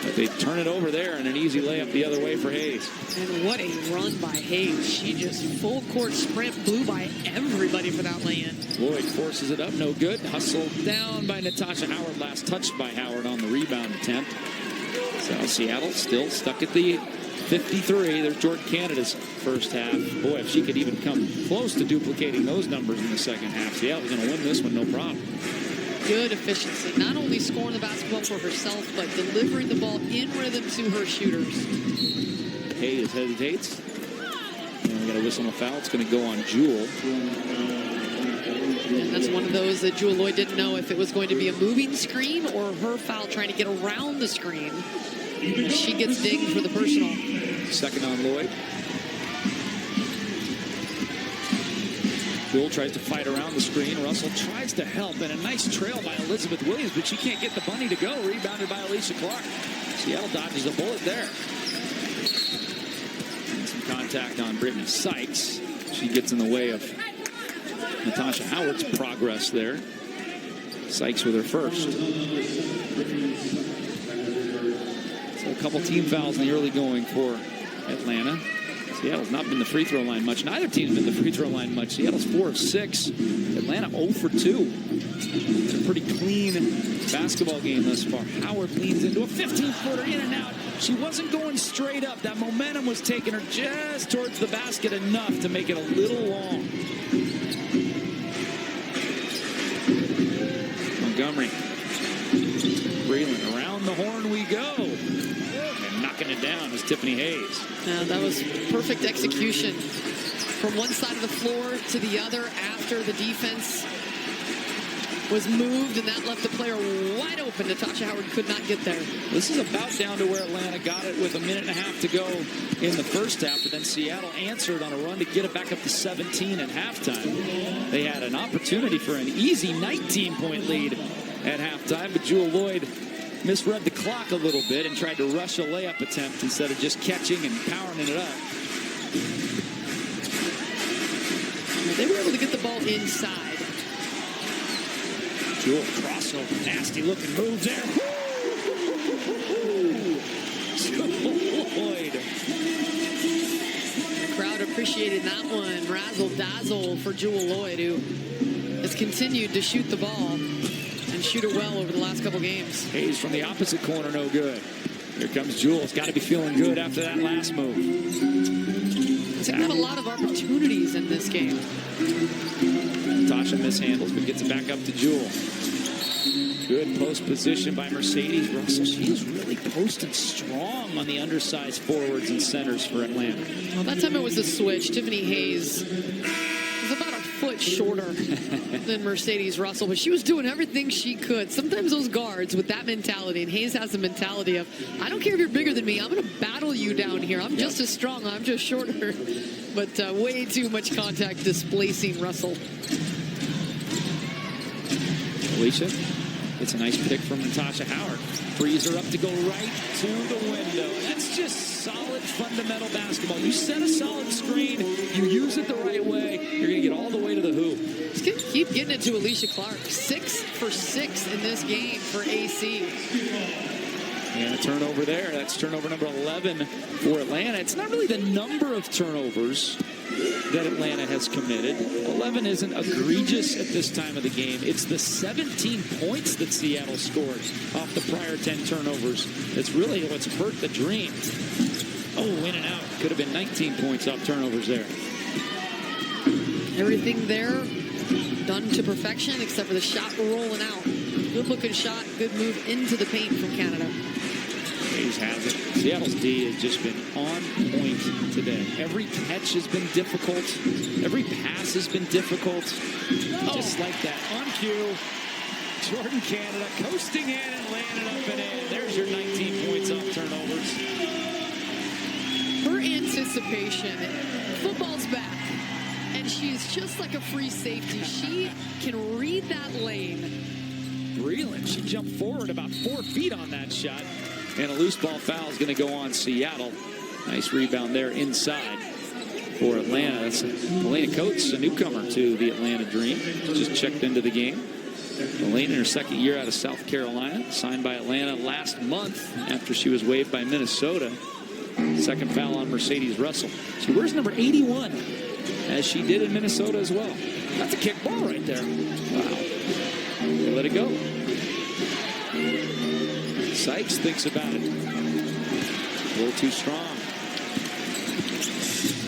But they turn it over there and an easy layup the other way for Hayes. And what a run by Hayes. She just full court sprint, blew by everybody for that lay-in. Lloyd forces it up, no good. Hustled down by Natasha Howard, last touched by Howard on the rebound attempt. So Seattle still stuck at the 53. There's Jordan Canada's first half. Boy, if she could even come close to duplicating those numbers in the second half, Seattle's going to win this one, no problem. Good efficiency. Not only scoring the basketball for herself, but delivering the ball in rhythm to her shooters. Hayes hesitates. And we got a whistle and a foul. It's going to go on Jewel. And that's one of those that Jewel Lloyd didn't know if it was going to be a moving screen or her foul trying to get around the screen. She gets dinged for the personal. Second on Lloyd. Jewel tries to fight around the screen. Russell tries to help, and a nice trail by Elizabeth Williams, but she can't get the bunny to go. Rebounded by Alicia Clark. Seattle dodges a bullet there. And some contact on Brittany Sykes. She gets in the way of Natasha Howard's progress there. Sykes with her first. So a couple team fouls in the early going for Atlanta. Seattle's not been the free throw line much. Neither team's been the free throw line much. Seattle's 4 of 6. Atlanta 0 for 2. It's a pretty clean basketball game thus far. Howard leans into a 15-footer in and out. She wasn't going straight up. That momentum was taking her just towards the basket enough to make it a little long. Montgomery. Breland around the horn we go. And knocking it down is Tiffany Hayes. That was perfect execution. from one side of the floor to the other after the defense was moved, and that left the player wide open. Natasha Howard could not get there. This is about down to where Atlanta got it with a minute and a half to go in the first half, but then Seattle answered on a run to get it back up to 17 at halftime. They had an opportunity for an easy 19-point lead at halftime, but Jewell Loyd misread the clock a little bit and tried to rush a layup attempt instead of just catching and powering it up. They were able to get the ball inside. Jewell crossover, nasty looking move there. Jewell Loyd. The crowd appreciated that one. Razzle dazzle for Jewell Loyd, who has continued to shoot the ball and shoot it well over the last couple games. Hayes from the opposite corner, no good. Here comes Jewell. It's got to be feeling good after that last move. They've had a lot of opportunities in this game. Tasha mishandles, but gets it back up to Jewell. Good post position by Mercedes Russell. She is really posted strong on the undersized forwards and centers for Atlanta. Well, that time it was a switch. Tiffany Hayes was about a foot shorter than Mercedes Russell, but she was doing everything she could. Sometimes those guards with that mentality, and Hayes has the mentality of, I don't care if you're bigger than me, I'm going to battle you down here. I'm just as strong, I'm just shorter. But way too much contact displacing Russell. Alicia, it's a nice pick from Natasha Howard. Frees her up to go right to the window. That's just solid fundamental basketball. You set a solid screen, you use it the right way, you're going to get all the way to the hoop. Just going to keep getting it to Alicia Clark. 6 for 6 in this game for AC. And a turnover there. That's turnover number 11 for Atlanta. It's not really the number of turnovers that Atlanta has committed. 11 isn't egregious at this time of the game. It's the 17 points that Seattle scored off the prior 10 turnovers. That's really what's hurt the Dream. Oh, in and out. Could have been 19 points off turnovers there. Everything there done to perfection except for the shot rolling out. Good looking shot, good move into the paint from Canada. Hayes has it. Seattle's D has just been on point today. Every catch has been difficult. Every pass has been difficult. Just like that. On cue. Jordan Canada coasting in and laying it up and in. There's your 19 points off turnovers. Her anticipation. Football's back. And she's just like a free safety. She can read that lane. Breland, she jumped forward about 4 feet on that shot. And a loose ball foul is going to go on Seattle. Nice rebound there inside for Atlanta. That's Elena Coates, a newcomer to the Atlanta Dream. Just checked into the game. Elena in her second year out of South Carolina. Signed by Atlanta last month after she was waived by Minnesota. Second foul on Mercedes Russell. She wears number 81, as she did in Minnesota as well. That's a kick ball right there. Wow. They let it go. Sykes thinks about it. A little too strong.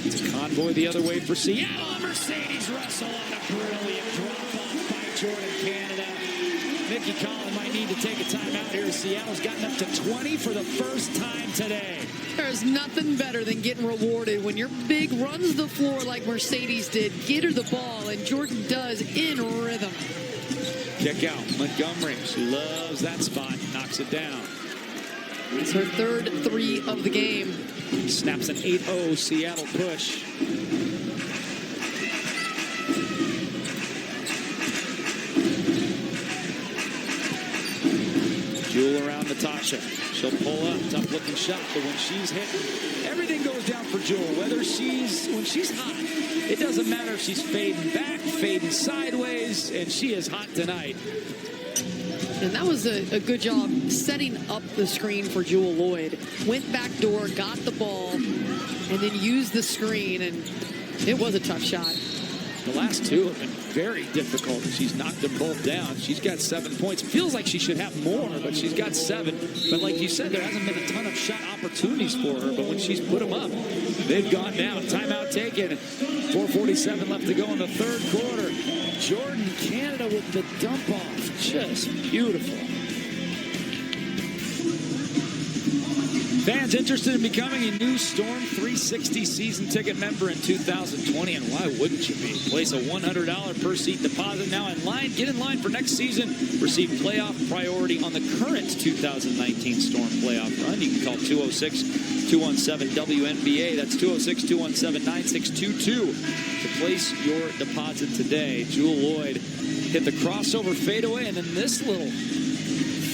It's a convoy the other way for Seattle. Mercedes Russell on a brilliant drop-off by Jordan Canada. Nikki Collin might need to take a timeout here. Seattle's gotten up to 20 for the first time today. There's nothing better than getting rewarded when your big runs the floor like Mercedes did. Get her the ball, and Jordan does in rhythm. Kick out. Montgomery. She loves that spot. Knocks it down. It's her third 3 of the game. Snaps an 8-0 Seattle push. Jewell around Natasha. She'll pull up. Tough looking shot. But when she's hitting, everything goes down for Jewell. When she's hot, it doesn't matter if she's fading back, fading sideways, and she is hot tonight. And that was a good job setting up the screen for Jewell Loyd. Went back door, got the ball, and then used the screen, and it was a tough shot. The last 2 have been very difficult. She's knocked them both down. She's got 7 points. Feels like she should have more, but she's got 7. But like you said, there hasn't been a ton of shot opportunities for her. But when she's put them up, they've gone down. Timeout taken. 4:47 left to go in the third quarter. Jordan Canada with the dump off. Just beautiful. Fans interested in becoming a new Storm 360 season ticket member in 2020, and why wouldn't you be? Place a $100 per seat deposit now in line. Get in line for next season. Receive playoff priority on the current 2019 Storm playoff run. You can call 206-217-WNBA. That's 206-217-9622 to place your deposit today. Jewell Loyd hit the crossover fadeaway, and then this little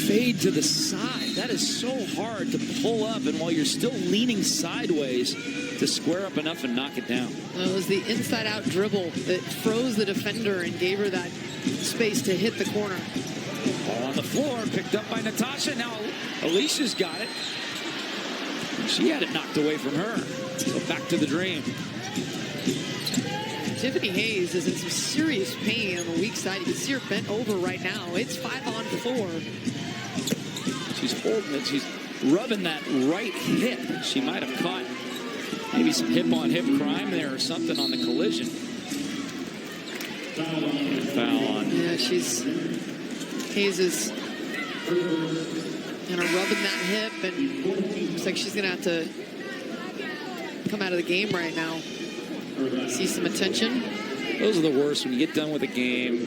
fade to the side. That is so hard to pull up, and while you're still leaning sideways, to square up enough and knock it down. Well, it was the inside-out dribble that froze the defender and gave her that space to hit the corner. Ball on the floor, picked up by Natasha. Now Alicia's got it. She had it knocked away from her. So back to the Dream. Tiffany Hayes is in some serious pain on the weak side. You can see her bent over right now. It's 5-on-4. She's holding it. She's rubbing that right hip. She might have caught maybe some hip-on-hip crime there or something on the collision. Foul on. Yeah, Hayes is rubbing that hip, and looks like she's going to have to come out of the game right now. See some attention. Those are the worst when you get done with a game,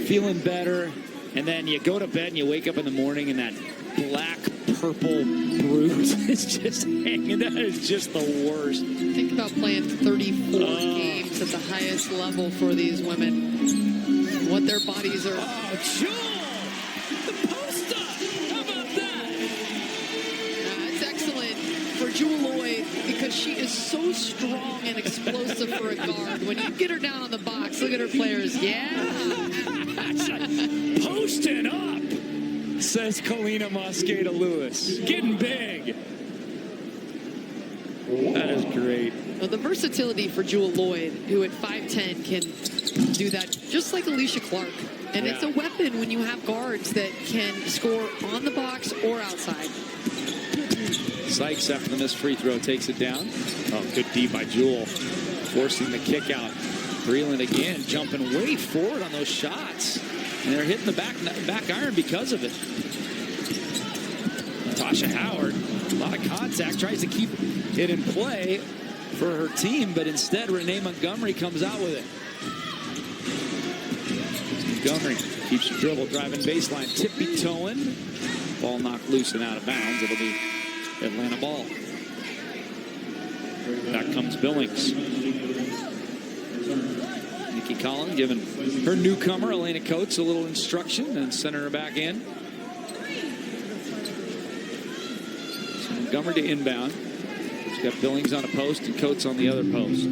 feeling better, and then you go to bed and you wake up in the morning and that black purple bruise is just hanging. That is just the worst. Think about playing 34 games at the highest level for these women. What their bodies are. Oh, Jewell! The post-up! How about that? It's excellent for Jewell Loyd because she is so strong and explosive for a guard. When you get her down on the box, look at her players. Yeah. Posting up, says Kalina Mosqueda-Lewis. Getting big. That is great. Well, the versatility for Jewell Loyd, who at 5'10" can do that just like Alicia Clark. And it's a weapon when you have guards that can score on the box or outside. Sykes, after the missed free throw, takes it down. Oh, good D by Jewell. Forcing the kick out. Breland again, jumping way forward on those shots. And they're hitting the back iron because of it. Natasha Howard, a lot of contact, tries to keep it in play for her team, but instead Renee Montgomery comes out with it. Montgomery keeps the dribble, driving baseline, tippy-toeing. Ball knocked loose and out of bounds. It'll be Atlanta ball. Back comes Billings. Nikki Collin giving her newcomer, Elena Coates, a little instruction and sending her back in. So Montgomery to inbound. She's got Billings on a post and Coates on the other post.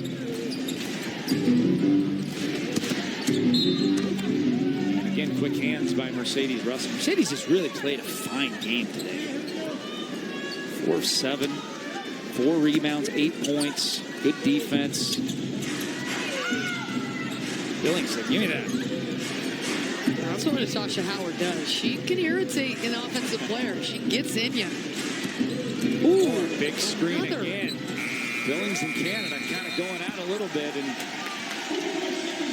And again, quick hands by Mercedes Russell. Mercedes has really played a fine game today. 4 of 7, 4 rebounds, 8 points, good defense. Billings said, give me that. That's what Natasha Howard does. She can irritate an offensive player. She gets in you. Ooh, big screen again. Billings and Canada kind of going out a little bit, and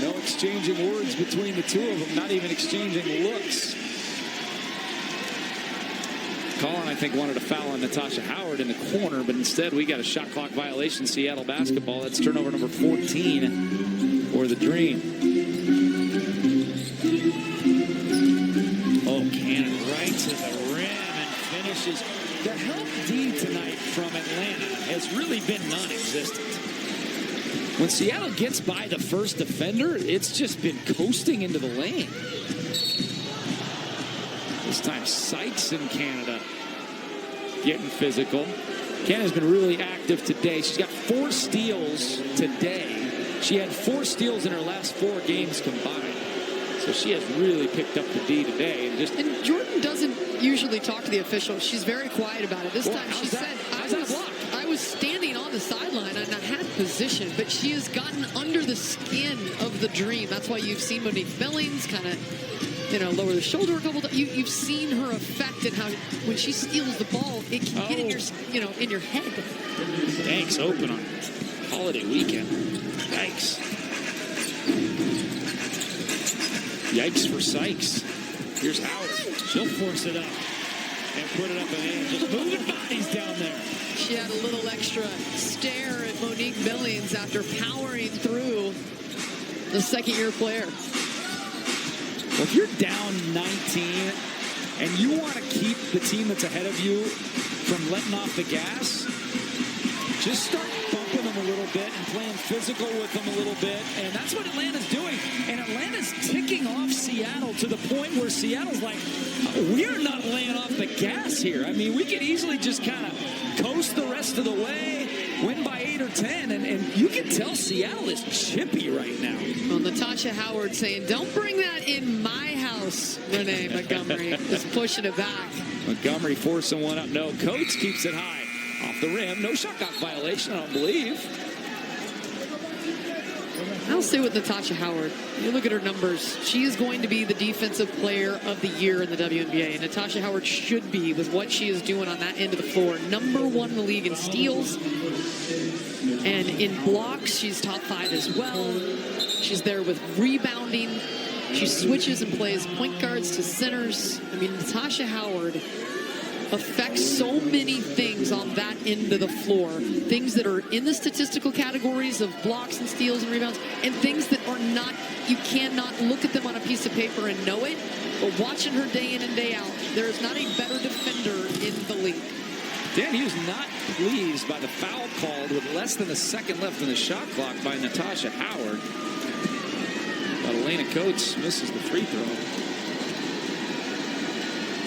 no exchanging words between the two of them, not even exchanging looks. Collin, I think, wanted to foul on Natasha Howard in the corner, but instead we got a shot clock violation, Seattle basketball. That's turnover number 14 for the Dream. Oh, Cannon right to the rim and finishes. The help D tonight from Atlanta has really been non-existent. When Seattle gets by the first defender, it's just been coasting into the lane. This time Sykes in Canada getting physical. Canada's been really active today. She's got 4 steals today. She had 4 steals in her last 4 games combined. So she has really picked up the D today. And Jordan doesn't usually talk to the officials. She's very quiet about it. This time she said, I was standing on the sideline and I had position, but she has gotten under the skin of the Dream. That's why you've seen Monique Billings kind of lower the shoulder a couple times. You've seen her effect and how when she steals the ball, it can get in your, in your head. Thanks, open on holiday weekend. Yikes. Yikes for Sykes. Here's Howard. She'll force it up. and put it up in the air. Just moving bodies down there. She had a little extra stare at Monique Billings after powering through the second-year player. Well, if you're down 19 and you want to keep the team that's ahead of you from letting off the gas, just start bumping them a little bit and playing physical with them a little bit. And that's what Atlanta's doing. And Atlanta's ticking off Seattle to the point where Seattle's like, we're not laying off the gas here. I mean, we could easily just kind of coast the rest of the way, win by 8 or 10. And you can tell Seattle is chippy right now. Well, Natasha Howard saying, don't bring that in my house, Renee Montgomery. Just pushing it back. Montgomery forcing one up. No, Coates keeps it high. Off the rim. No shot clock violation, I don't believe. I'll say with Natasha Howard, you look at her numbers, she is going to be the defensive player of the year in the WNBA. And Natasha Howard should be with what she is doing on that end of the floor. #1 in the league in steals. And in blocks, she's top 5 as well. She's there with rebounding. She switches and plays point guards to centers. I mean, Natasha Howard affects so many things on that end of the floor. Things that are in the statistical categories of blocks and steals and rebounds, and things that are not, you cannot look at them on a piece of paper and know it. But watching her day in and day out, there is not a better defender in the league. Dan Hughes not pleased by the foul called with less than a second left in the shot clock by Natasha Howard. But Elena Coates misses the free throw.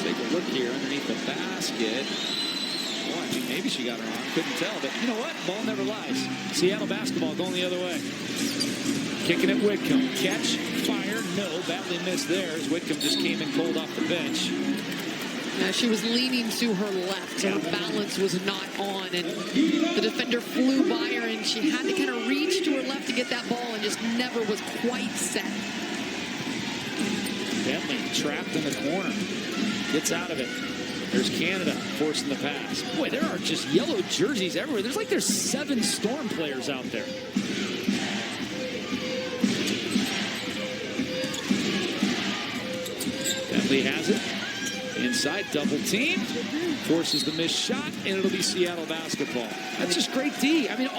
Take a look here underneath the basket. Well, I think maybe she got her on. Couldn't tell, but you know what? Ball never lies. Seattle basketball going the other way. Kicking it Whitcomb. Catch, fire, no. Badly missed there as Whitcomb just came in cold off the bench. Now, she was leaning to her left, so her balance was not on, and the defender flew by her, and she had to kind of reach to her left to get that ball and just never was quite set. Bentley trapped in the corner. Gets out of it. There's Canada forcing the pass. Boy, there are just yellow jerseys everywhere. There's 7 Storm players out there. Bentley has it. Inside, double team. Forces the missed shot, and it'll be Seattle basketball. That's just great D. I mean,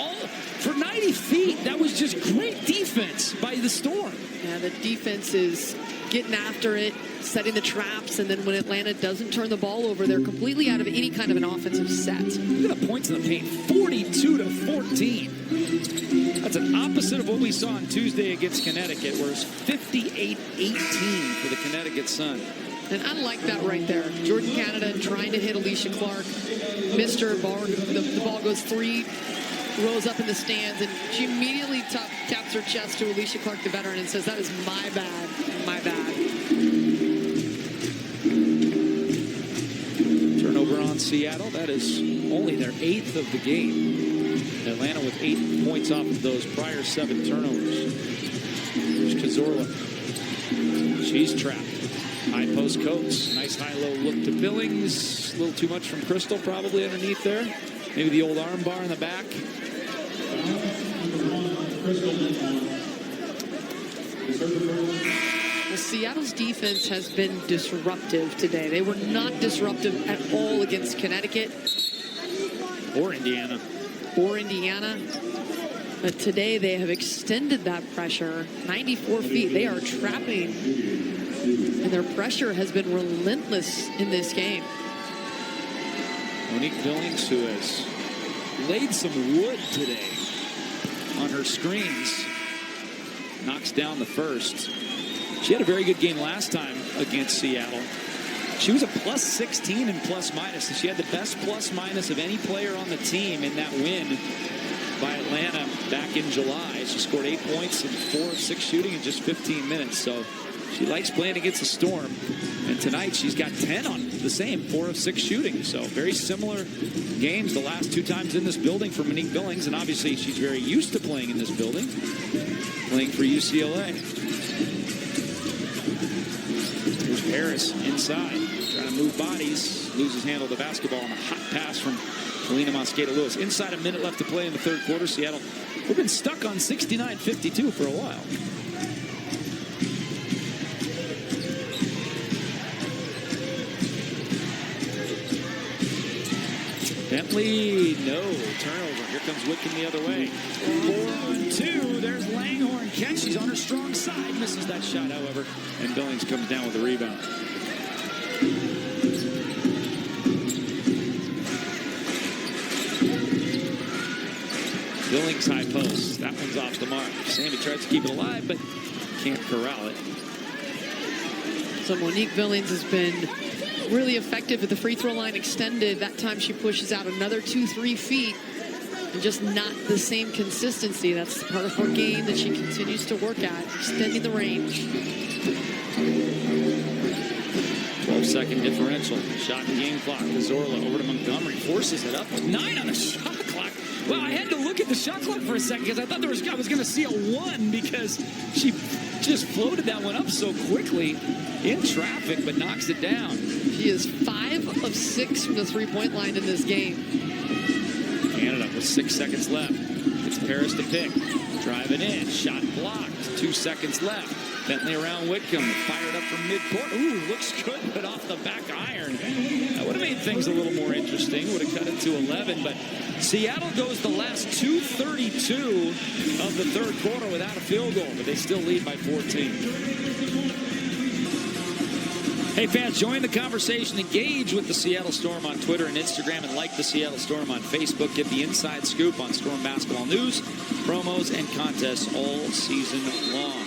for 90 feet, that was just great defense by the Storm. Yeah, the defense is getting after it, setting the traps, and then when Atlanta doesn't turn the ball over, they're completely out of any kind of an offensive set. Look at the points in the paint, 42-14. That's an opposite of what we saw on Tuesday against Connecticut, where it's 58-18 for the Connecticut Sun. And I like that right there. Jordan Canada trying to hit Alicia Clark. Missed her. The ball goes 3 rows up in the stands, and she immediately taps her chest to Alicia Clark, the veteran, and says, that is my bad, my bad. Turnover on Seattle. That is only their 8th of the game. Atlanta with 8 points off of those prior 7 turnovers. Here's Cazorla. She's trapped. High post Coates. Nice high-low look to Billings. A little too much from Crystal probably underneath there. Maybe the old arm bar in the back. Well, Seattle's defense has been disruptive today. They were not disruptive at all against Connecticut. Or Indiana. But today they have extended that pressure. 94 feet. They are trapping. And their pressure has been relentless in this game. Monique Billings, who has laid some wood today on her screens, knocks down the first. She had a very good game last time against Seattle. She was a plus 16 in plus minus, and she had the best plus minus of any player on the team in that win by Atlanta back in July. She scored 8 points and 4 of 6 shooting in just 15 minutes. So she likes playing against the Storm. And tonight she's got 10 on the same, 4 of 6 shooting. So very similar games the last 2 times in this building for Monique Billings. And obviously she's very used to playing in this building, playing for UCLA. Here's Harris inside, trying to move bodies. Loses handle of the basketball on a hot pass from Kalina Mosqueda-Lewis. Inside a minute left to play in the third quarter. Seattle, we've been stuck on 69-52 for a while. Bentley, no. Turnover. Here comes Whitcomb the other way. 4-on-2. There's Langhorne. Catch. She's on her strong side. Misses that shot, however. And Billings comes down with the rebound. Billings high post. That one's off the mark. Sammy tries to keep it alive, but can't corral it. So Monique Billings has been really effective at the free throw line extended. That time she pushes out another 2-3 feet, and just not the same consistency. That's part of her game that she continues to work at, extending the range. 12-second differential. Shot in game clock. Zorla over to Montgomery. Forces it up with 9 on the shot clock. Well, I had to look at the shot clock for a second because I thought I was going to see a 1 because she just floated that one up so quickly in traffic, but knocks it down. She is 5 of 6 from the three-point line in this game. Canada with 6 seconds left. It's Paris to pick. Driving in. Shot blocked. 2 seconds left. Bentley around Whitcomb. Fired up from midcourt. Ooh, looks good, but off the back iron. That would have made things a little more interesting. Would have cut it to 11, but Seattle goes the last 2:32 of the third quarter without a field goal, but they still lead by 14. Hey fans, join the conversation. Engage with the Seattle Storm on Twitter and Instagram, and like the Seattle Storm on Facebook. Get the inside scoop on Storm basketball news, promos, and contests all season long.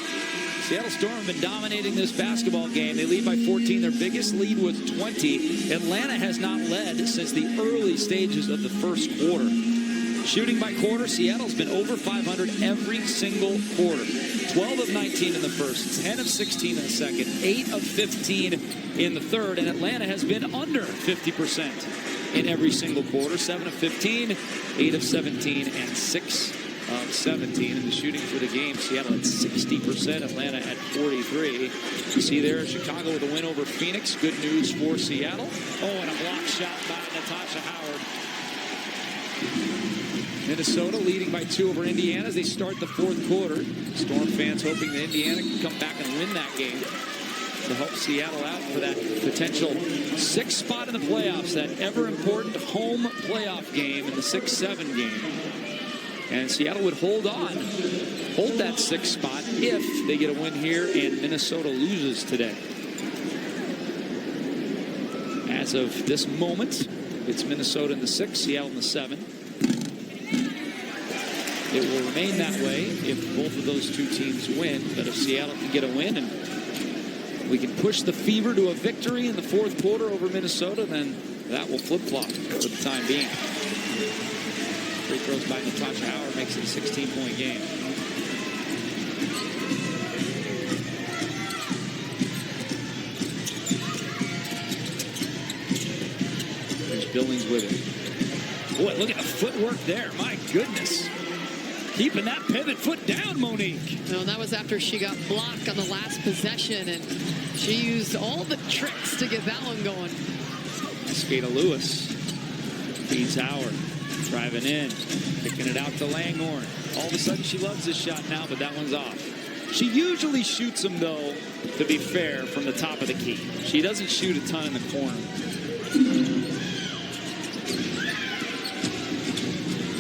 Seattle Storm have been dominating this basketball game. They lead by 14. Their biggest lead was 20. Atlanta has not led since the early stages of the first quarter. Shooting by quarter, Seattle's been over 500 every single quarter. 12 of 19 in the first, 10 of 16 in the second, 8 of 15 in the third, and Atlanta has been under 50% in every single quarter. 7 of 15, 8 of 17, and 6 of 17 in the shooting for the game. Seattle at 60%, Atlanta at 43. You see there, Chicago with a win over Phoenix. Good news for Seattle. Oh, and a block shot by Natasha Howard. Minnesota leading by 2 over Indiana as they start the fourth quarter. Storm fans hoping that Indiana can come back and win that game to help Seattle out for that potential 6th spot in the playoffs, that ever-important home playoff game in the 6-7 game. And Seattle would hold that 6th spot if they get a win here and Minnesota loses today. As of this moment, it's Minnesota in the 6, Seattle in the 7. It will remain that way if both of those two teams win. But if Seattle can get a win and we can push the Fever to a victory in the fourth quarter over Minnesota, then that will flip-flop for the time being. Free throws by Natasha Howard makes it a 16-point game. There's Billings with it. Boy, look at the footwork there. My goodness. Keeping that pivot foot down, Monique. No, that was after she got blocked on the last possession, and she used all the tricks to get that one going. Skata Lewis feeds Howard. Driving in, kicking it out to Langhorne. All of a sudden, she loves this shot now, but that one's off. She usually shoots them, though, to be fair, from the top of the key. She doesn't shoot a ton in the corner.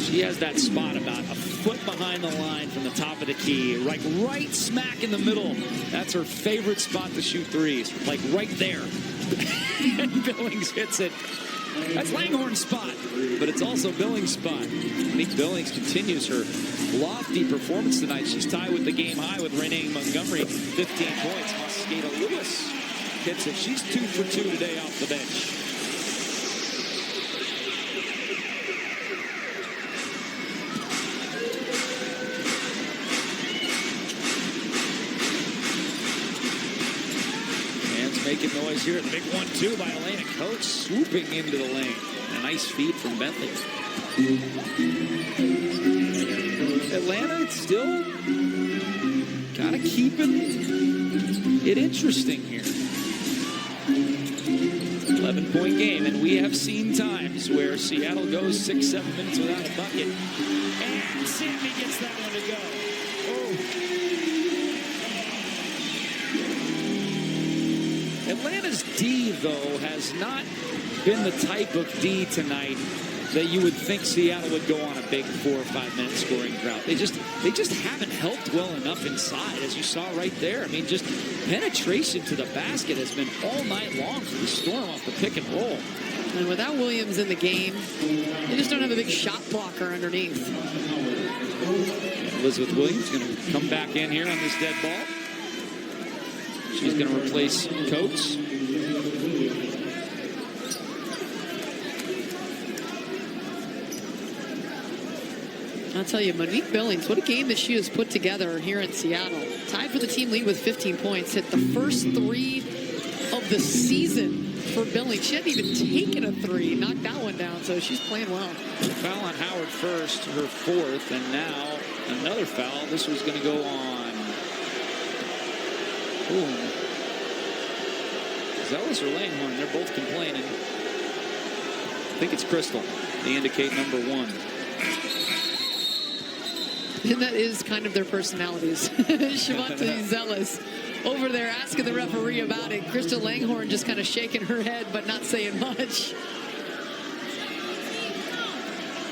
She has that spot about a foot behind the line from the top of the key, right smack in the middle. That's her favorite spot to shoot threes, like right there. And Billings hits it. That's Langhorne's spot, but it's also Billings' spot. Monique Billings continues her lofty performance tonight. She's tied with the game high with Renee Montgomery, 15 points. Mosqueda Lewis hits it. She's 2 for 2 today off the bench. Making noise here. The big 1-2 by Elena Coates, swooping into the lane. A nice feed from Bentley. Atlanta, it's still kind of keeping it interesting here. 11-point game, and we have seen times where Seattle goes 6-7 minutes without a bucket. And Sammy gets that one to go. Oh. Atlanta's D, though, has not been the type of D tonight that you would think Seattle would go on a big 4 or 5 minute scoring drought. They just haven't helped well enough inside, as you saw right there. I mean, just penetration to the basket has been all night long for the Storm off the pick and roll. And without Williams in the game, they just don't have a big shot blocker underneath. And Elizabeth Williams going to come back in here on this dead ball. She's going to replace Coates. I'll tell you, Monique Billings, what a game that she has put together here in Seattle. Tied for the team lead with 15 points. Hit the first 3 of the season for Billings. She hadn't even taken a 3. Knocked that one down, so she's playing well. Foul on Howard first, her 4th, and now another foul. This was going to go on. Ooh. Zealous or Langhorn, they're both complaining. I think it's Crystal. They indicate number 1. And that is kind of their personalities. Shavante Zealous over there asking the referee about it. Crystal Langhorn just kind of shaking her head but not saying much.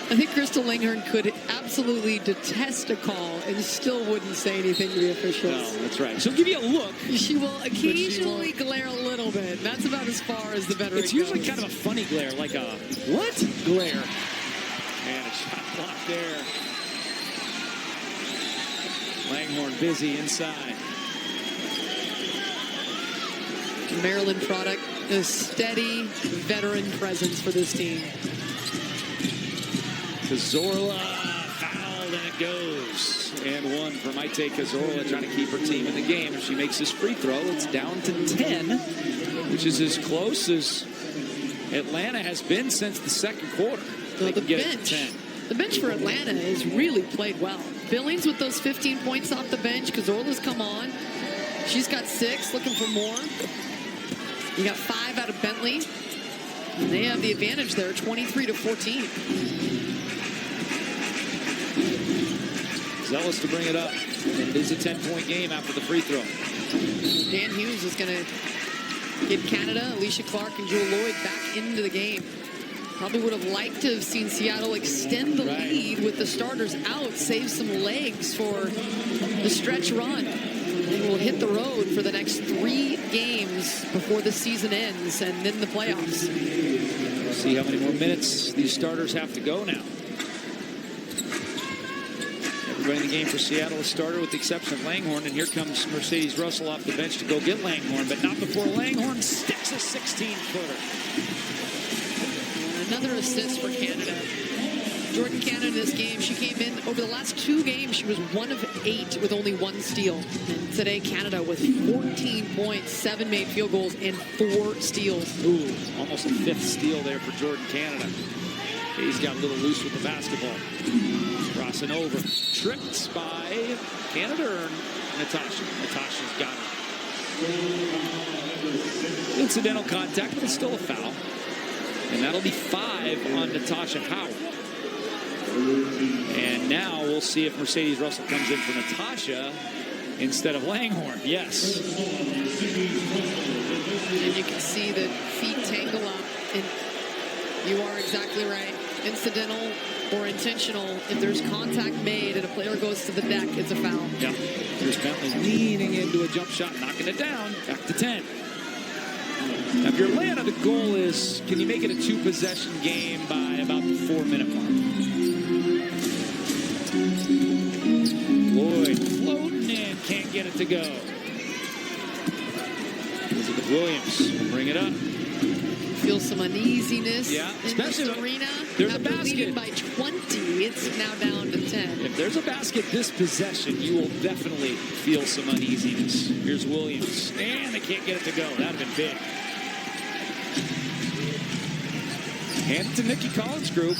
I think Crystal Langhorn could absolutely detest a call and still wouldn't say anything to the officials. No, that's right. She'll give you a look. She will occasionally glare a little bit. That's about as far as the veteran It's usually goes. kind of a funny glare, like a what glare. And a shot block there. Langhorn busy inside. Maryland product, a steady veteran presence for this team. Cazorla fouled and it goes. And 1 for Maite Cazorla, trying to keep her team in the game. If she makes this free throw, it's down to 10, which is as close as Atlanta has been since the second quarter. So the get it to bench, 10. the bench for Atlanta has really played well. Billings with those 15 points off the bench. Cazorla's come on. She's got 6, looking for more. You got 5 out of Bentley. And they have the advantage there, 23-14. Zealous to bring it up. And it is a 10-point game after the free throw. Dan Hughes is going to get Canada, Alicia Clark, and Jewel Lloyd back into the game. Probably would have liked to have seen Seattle extend the lead with the starters out, save some legs for the stretch run. And we'll hit the road for the next 3 games before the season ends and then the playoffs. We'll see how many more minutes these starters have to go now. Everybody in the game for Seattle is starter with the exception of Langhorn, and here comes Mercedes Russell off the bench to go get Langhorn, but not before Langhorn sticks a 16-footer. Another assist for Canada. Jordan Canada in this game, she came in over the last 2 games. She was 1 of 8 with only 1 steal. And today, Canada with 14 points, 7 made field goals, and 4 steals. Ooh, almost a 5th steal there for Jordan Canada. He's got a little loose with the basketball. Crossing over. Tripped by Canada or Natasha? Natasha's got it. Incidental contact, but it's still a foul. And that'll be 5 on Natasha Howard. And now we'll see if Mercedes Russell comes in for Natasha instead of Langhorn. Yes. And you can see the feet tangle up. And you are exactly right. Incidental or intentional, if there's contact made and a player goes to the deck, it's a foul. Yeah. Here's Bentley leaning into a jump shot, knocking it down. Back to 10. Now, if you're Atlanta, the goal is, can you make it a 2-possession game by about the 4-minute mark? Lloyd floating in, can't get it to go. Elizabeth Williams will bring it up. Feel some uneasiness in especially this arena. There's a After leading basket. by 20, it's now down to 10. If there's a basket this possession, you will definitely feel some uneasiness. Here's Williams, and they can't get it to go. That would have been big. Hand it to Nikki Collins' group.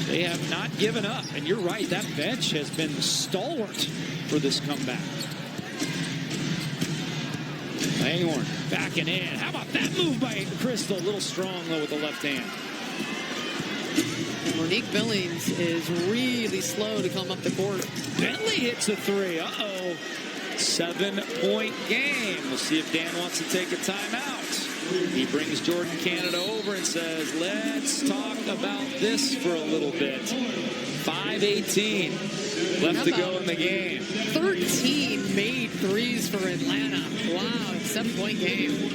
They have not given up. And you're right, that bench has been stalwart for this comeback. Langhorn backing in. How about that move by Crystal? A little strong, though, with the left hand. Monique Billings is really slow to come up the court. Bentley hits a 3. Uh-oh. 7-point game. We'll see if Dan wants to take a timeout. He brings Jordan Canada over and says, let's talk about this for a little bit. 5:18 left to go in the game. 13 made threes for Atlanta. Wow, 7-point game.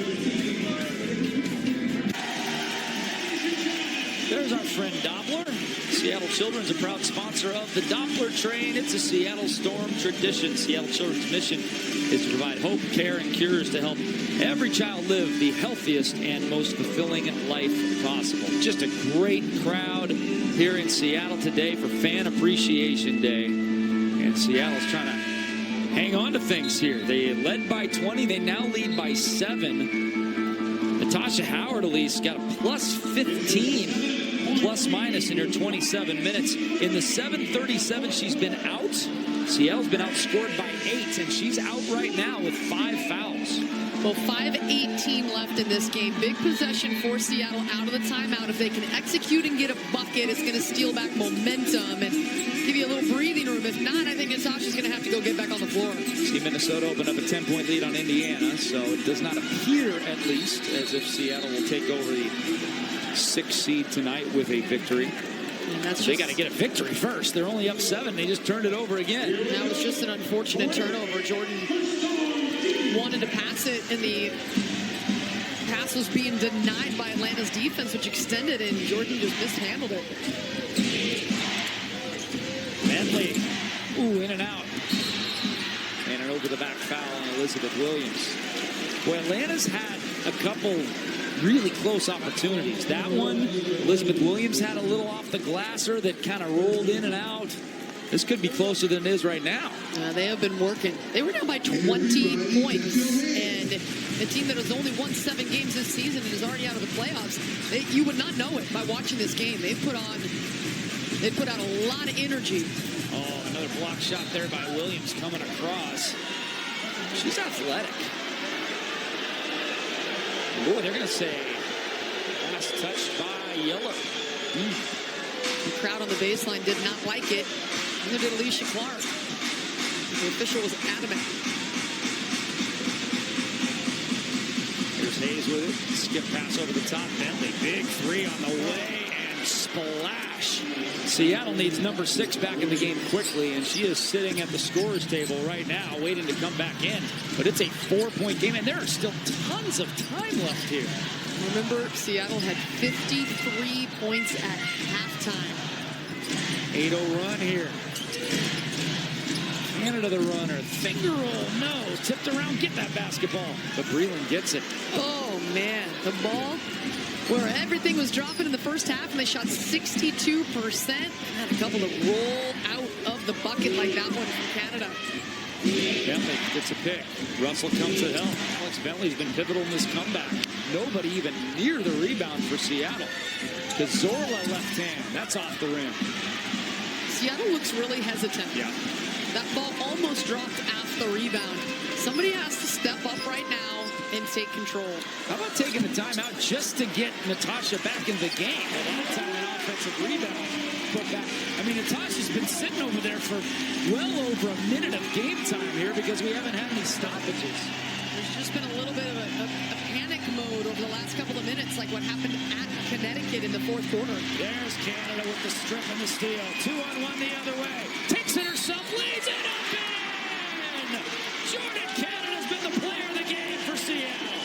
There's our friend Doppler. Seattle Children's a proud sponsor of the Doppler train. It's a Seattle Storm tradition. Seattle Children's mission is to provide hope, care, and cures to help every child live the healthiest and most fulfilling life possible. Just a great crowd here in Seattle today for Fan Appreciation Day. And Seattle's trying to hang on to things here. They led by 20. They now lead by 7. Natasha Howard, Elise, got a plus 15. Plus minus in her 27 minutes. In the 7:37 she's been out, Seattle's been outscored by 8, and she's out right now with 5 fouls. Well, 5:18 left in this game. Big possession for Seattle out of the timeout. If they can execute and get a bucket, it's going to steal back momentum and give you a little breathing room. If not, I think Natasha's going to have to go get back on the floor. See Minnesota open up a 10-point lead on Indiana, so it does not appear, at least, as if Seattle will take over the 6th seed tonight with a victory. They got to get a victory first. They're only up 7. They just turned it over again. That was just an unfortunate turnover. Jordan wanted to pass it, and the pass was being denied by Atlanta's defense, which extended, and Jordan just mishandled it. Bentley, in and out. And an over-the-back foul on Elizabeth Williams. Well, Atlanta's had a couple really close opportunities. That one, Elizabeth Williams had a little off the glasser that kind of rolled in and out. This could be closer than it is right now. They have been working. They were down by 20 points, and a team that has only won 7 games this season and is already out of the playoffs. You would not know it by watching this game. They put out a lot of energy. Oh, another block shot there by Williams coming across. She's athletic. Boy, they're going to say last touched by Yeller. The crowd on the baseline did not like it. Neither did Alicia Clark. The official was adamant. Here's Hayes with it. Skip pass over the top. Bentley, big 3 on the way, and splash. Seattle needs number 6 back in the game quickly, and she is sitting at the scorer's table right now, waiting to come back in. But it's a 4-point game, and there are still tons of time left here. Remember, Seattle had 53 points at halftime. 8-0 run here. Canada the runner. Finger roll. No. Tipped around. Get that basketball. But Breland gets it. Oh, man. The ball where everything was dropping in the first half, and they shot 62%. Had a couple that roll out of the bucket like that one from Canada. Bentley gets a pick. Russell comes to help. Alex Bentley's been pivotal in this comeback. Nobody even near the rebound for Seattle. Cazorla left hand. That's off the rim. Seattle looks really hesitant. Yeah. That ball almost dropped off the rebound. Somebody has to step up right now and take control. How about taking the timeout just to get Natasha back in the game? A lot of time an offensive rebound put back. I mean, Natasha's been sitting over there for well over a minute of game time here because we haven't had any stoppages. There's just been a little bit of a panic mode over the last couple of minutes, like what happened at Connecticut in the 4th quarter. There's Canada with the strip and the steal. 2-on-1 the other way. Takes it herself, leads it up in! Jordan Canada's been the player of the game for Seattle.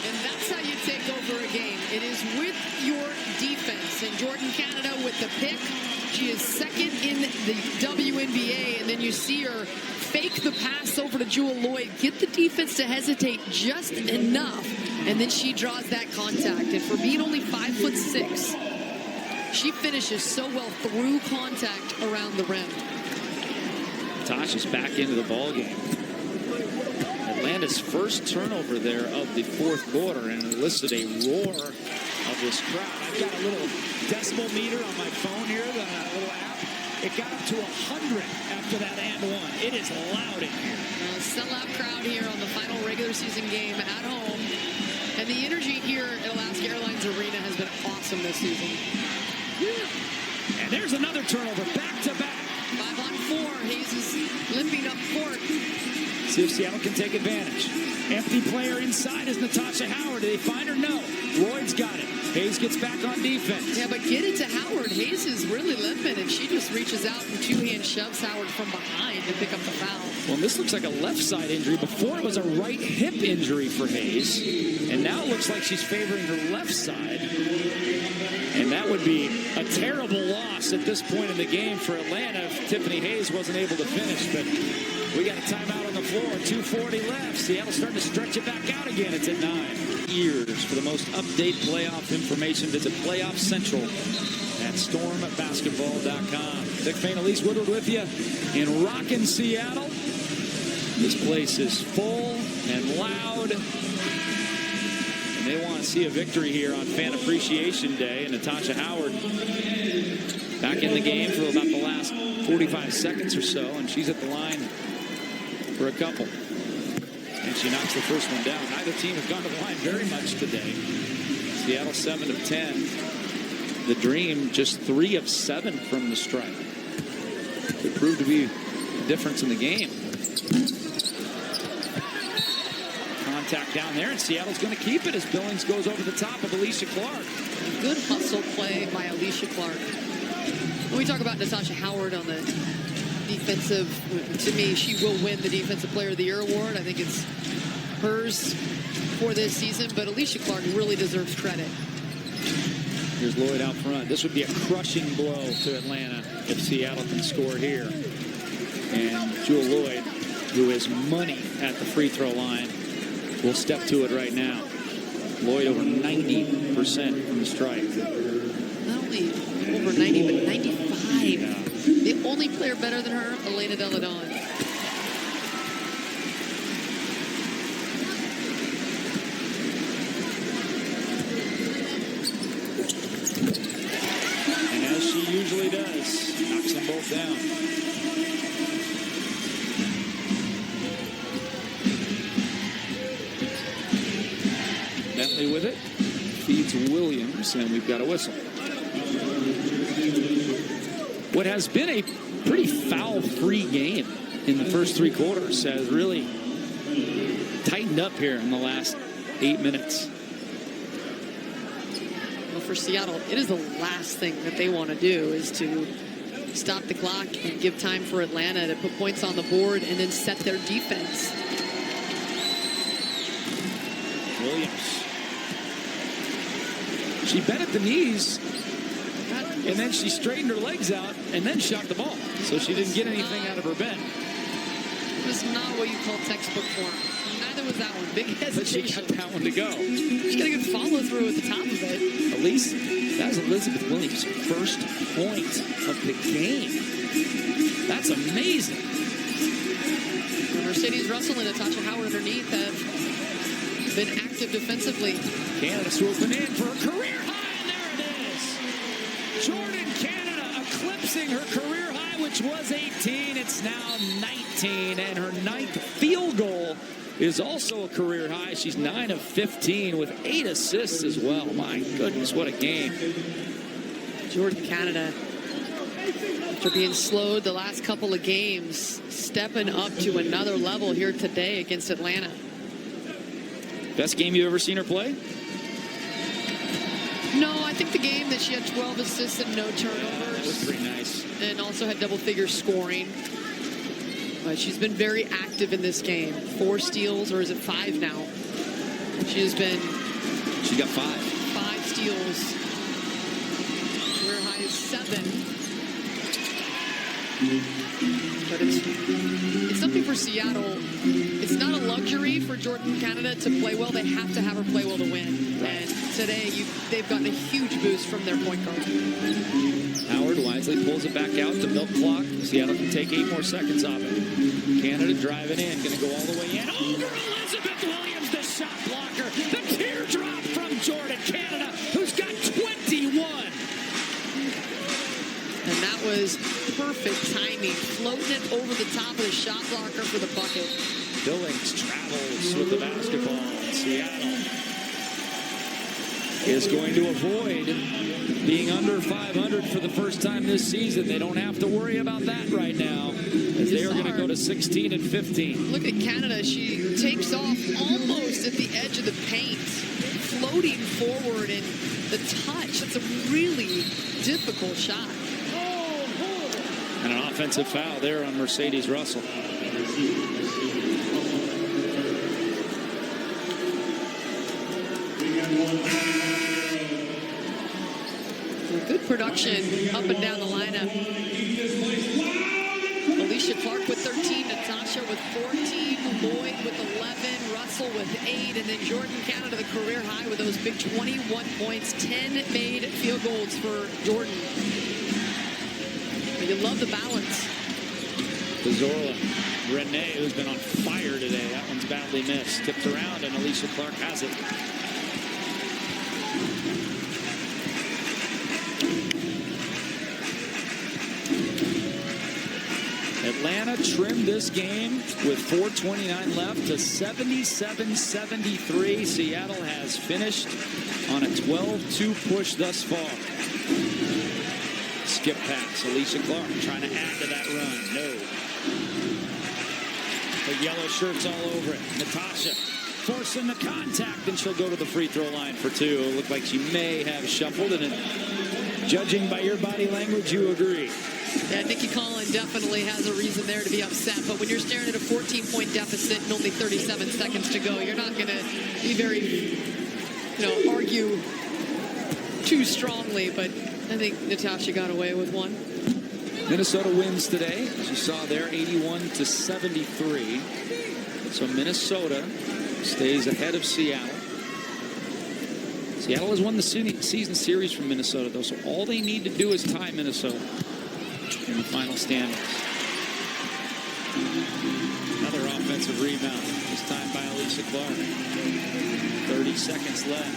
And that's how you take over a game. It is with your defense. And Jordan Canada with the pick. She is 2nd in the WNBA. And then you see her fake the pass over to Jewel Lloyd. Get the defense to hesitate just enough. And then she draws that contact. And for being only 5'6", she finishes so well through contact around the rim. Tasha's back into the ballgame. Atlanta's first turnover there of the 4th quarter, and elicited a roar of this crowd. I've got a little decibel meter on my phone here, the little app. It got up to 100 after that and one. It is loud in here. Sellout crowd here on the final regular season game at home. And the energy here at Alaska Airlines Arena has been awesome this season. Yeah. And there's another turnover, back to back. 5-on-4. Hayes is limping up court. See if Seattle can take advantage. Empty player inside is Natasha Howard. Do they find her? No. Lloyd's got it. Hayes gets back on defense. Yeah, but get it to Howard. Hayes is really limping, and she just reaches out and two-hand shoves Howard from behind to pick up the foul. Well, this looks like a left side injury. Before it was a right hip injury for Hayes. And now it looks like she's favoring her left side. And that would be a terrible loss at this point in the game for Atlanta if Tiffany Hayes wasn't able to finish. But we got a timeout on the floor. 2:40 left. Seattle starting to stretch it back out again. It's at 9. Years. For the most update playoff information, visit Playoff Central at stormbasketball.com. Dick Fain, Elise Woodward with you in rockin' Seattle. This place is full and loud. And they want to see a victory here on Fan Appreciation Day. And Natasha Howard back in the game for about the last 45 seconds or so. And she's at the line for a couple. And she knocks the first one down. Neither team has gone to the line very much today. Seattle 7 of 10. The Dream just 3 of 7 from the stripe. It proved to be a difference in the game. Contact down there, and Seattle's going to keep it as Billings goes over the top of Alicia Clark. Good hustle play by Alicia Clark. When we talk about Natasha Howard on the defensive, to me, she will win the Defensive Player of the Year award. I think it's hers for this season, but Alicia Clark really deserves credit. Here's Lloyd out front. This would be a crushing blow to Atlanta if Seattle can score here. And Jewel Lloyd, who is money at the free throw line, will step to it right now. Lloyd over 90% from the strike. Not only over 90, but 95. Yeah. The only player better than her, Elena Delle Donne. And as she usually does, knocks them both down. Bentley with it, feeds Williams, and we've got a whistle. What has been a pretty foul-free game in the first 3 quarters has really tightened up here in the last 8 minutes. Well, for Seattle, it is the last thing that they want to do is to stop the clock and give time for Atlanta to put points on the board and then set their defense. Williams. She bent at the knees, and then she straightened her legs out and then shot the ball. So she didn't get anything out of her bend. It was not what you call textbook form. Neither was that one. Big But she hesitation. got that one to go. She's got a good follow through at the top of it. At least that was Elizabeth Williams' first point of the game. That's amazing. Mercedes Russell and Natasha Howard underneath have been active defensively. Canada swooping in for a career high, and there it is. Jordan Canada eclipsing her career high, which was 18. It's now 19, and her 9th field goal is also a career high. She's 9 of 15 with 8 assists as well. My goodness, what a game. Jordan Canada, after being slowed the last couple of games, stepping up to another level here today against Atlanta. Best game you've ever seen her play? No, I think the game that she had 12 assists and no turnovers. That was pretty nice. And also had double-figure scoring. But she's been very active in this game. 4 steals, or is it 5 now? She has been... She got 5. 5 steals. Career high is 7. But it's something for Seattle. It's not a luxury for Jordan Canada to play well. They have to have her play well to win. And today, they've gotten a huge boost from their point guard. Howard wisely pulls it back out. The milk clock. Seattle can take 8 more seconds off it. Canada driving in. Going to go all the way in. Over Elizabeth Williams, the shot blocker. The teardrop from Jordan Canada, who's got 21. And that was perfect timing. Floating it over the top of the shot blocker for the bucket. Billings travels with the basketball. Seattle is going to avoid being under 500 for the first time this season. They don't have to worry about that right now, as they are going to go to 16 and 15. Look at Canada. She takes off almost at the edge of the paint, floating forward, and the touch. That's a really difficult shot. And an offensive foul there on Mercedes Russell. Good production up and down the lineup. Alicia Clark with 13, Natasha with 14, Lloyd with 11, Russell with 8, and then Jordan Canada the career high with those big 21 points, 10 made field goals for Jordan. But you love the balance. Zorla, Renee, who's been on fire today. That one's badly missed. Tipped around, and Alicia Clark has it. Atlanta trimmed this game with 4:29 left to 77-73. Seattle has finished on a 12-2 push thus far. Skip pass. Alicia Clark trying to add to that run. No. The yellow shirts all over it. Natasha forcing the contact, and she'll go to the free throw line for 2. It looked like she may have shuffled, and judging by your body language, you agree. Yeah, Nikki Collin definitely has a reason there to be upset. But when you're staring at a 14-point deficit and only 37 seconds to go, you're not going to be very, argue too strongly. But I think Natasha got away with one. Minnesota wins today, as you saw there, 81-73. So Minnesota stays ahead of Seattle. Seattle has won the season series from Minnesota, though, so all they need to do is tie Minnesota in the final standings. Another offensive rebound, this time by Alicia Clark. 30 seconds left.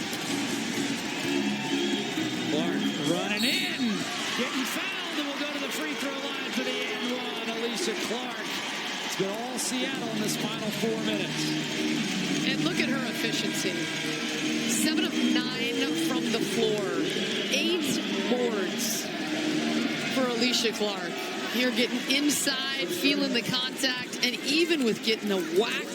Clark running in, getting fouled, and will go to the free throw line for the and one. Alicia Clark. It's been all Seattle in this final 4 minutes. And look at her efficiency. 7 of 9 from the floor. 8 boards for Alicia Clark. Here getting inside, feeling the contact, and even with getting a whack,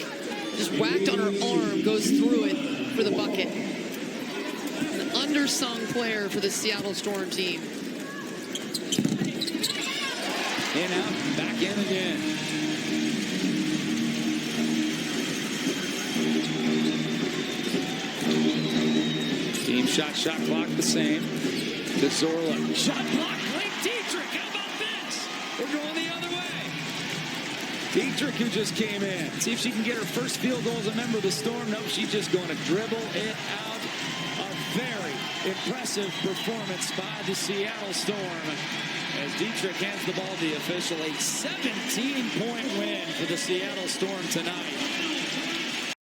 just whacked on her arm, goes through it for the bucket. An undersung player for the Seattle Storm team. In, out, back in again. Team shot clock the same. To Zorla. Shot block. Blake Dietrich. How about this? We're going the other way. Dietrich, who just came in. See if she can get her first field goal as a member of the Storm. No, she's just going to dribble it out. A very impressive performance by the Seattle Storm. As Dietrich hands the ball to the official. A 17-point win for the Seattle Storm tonight.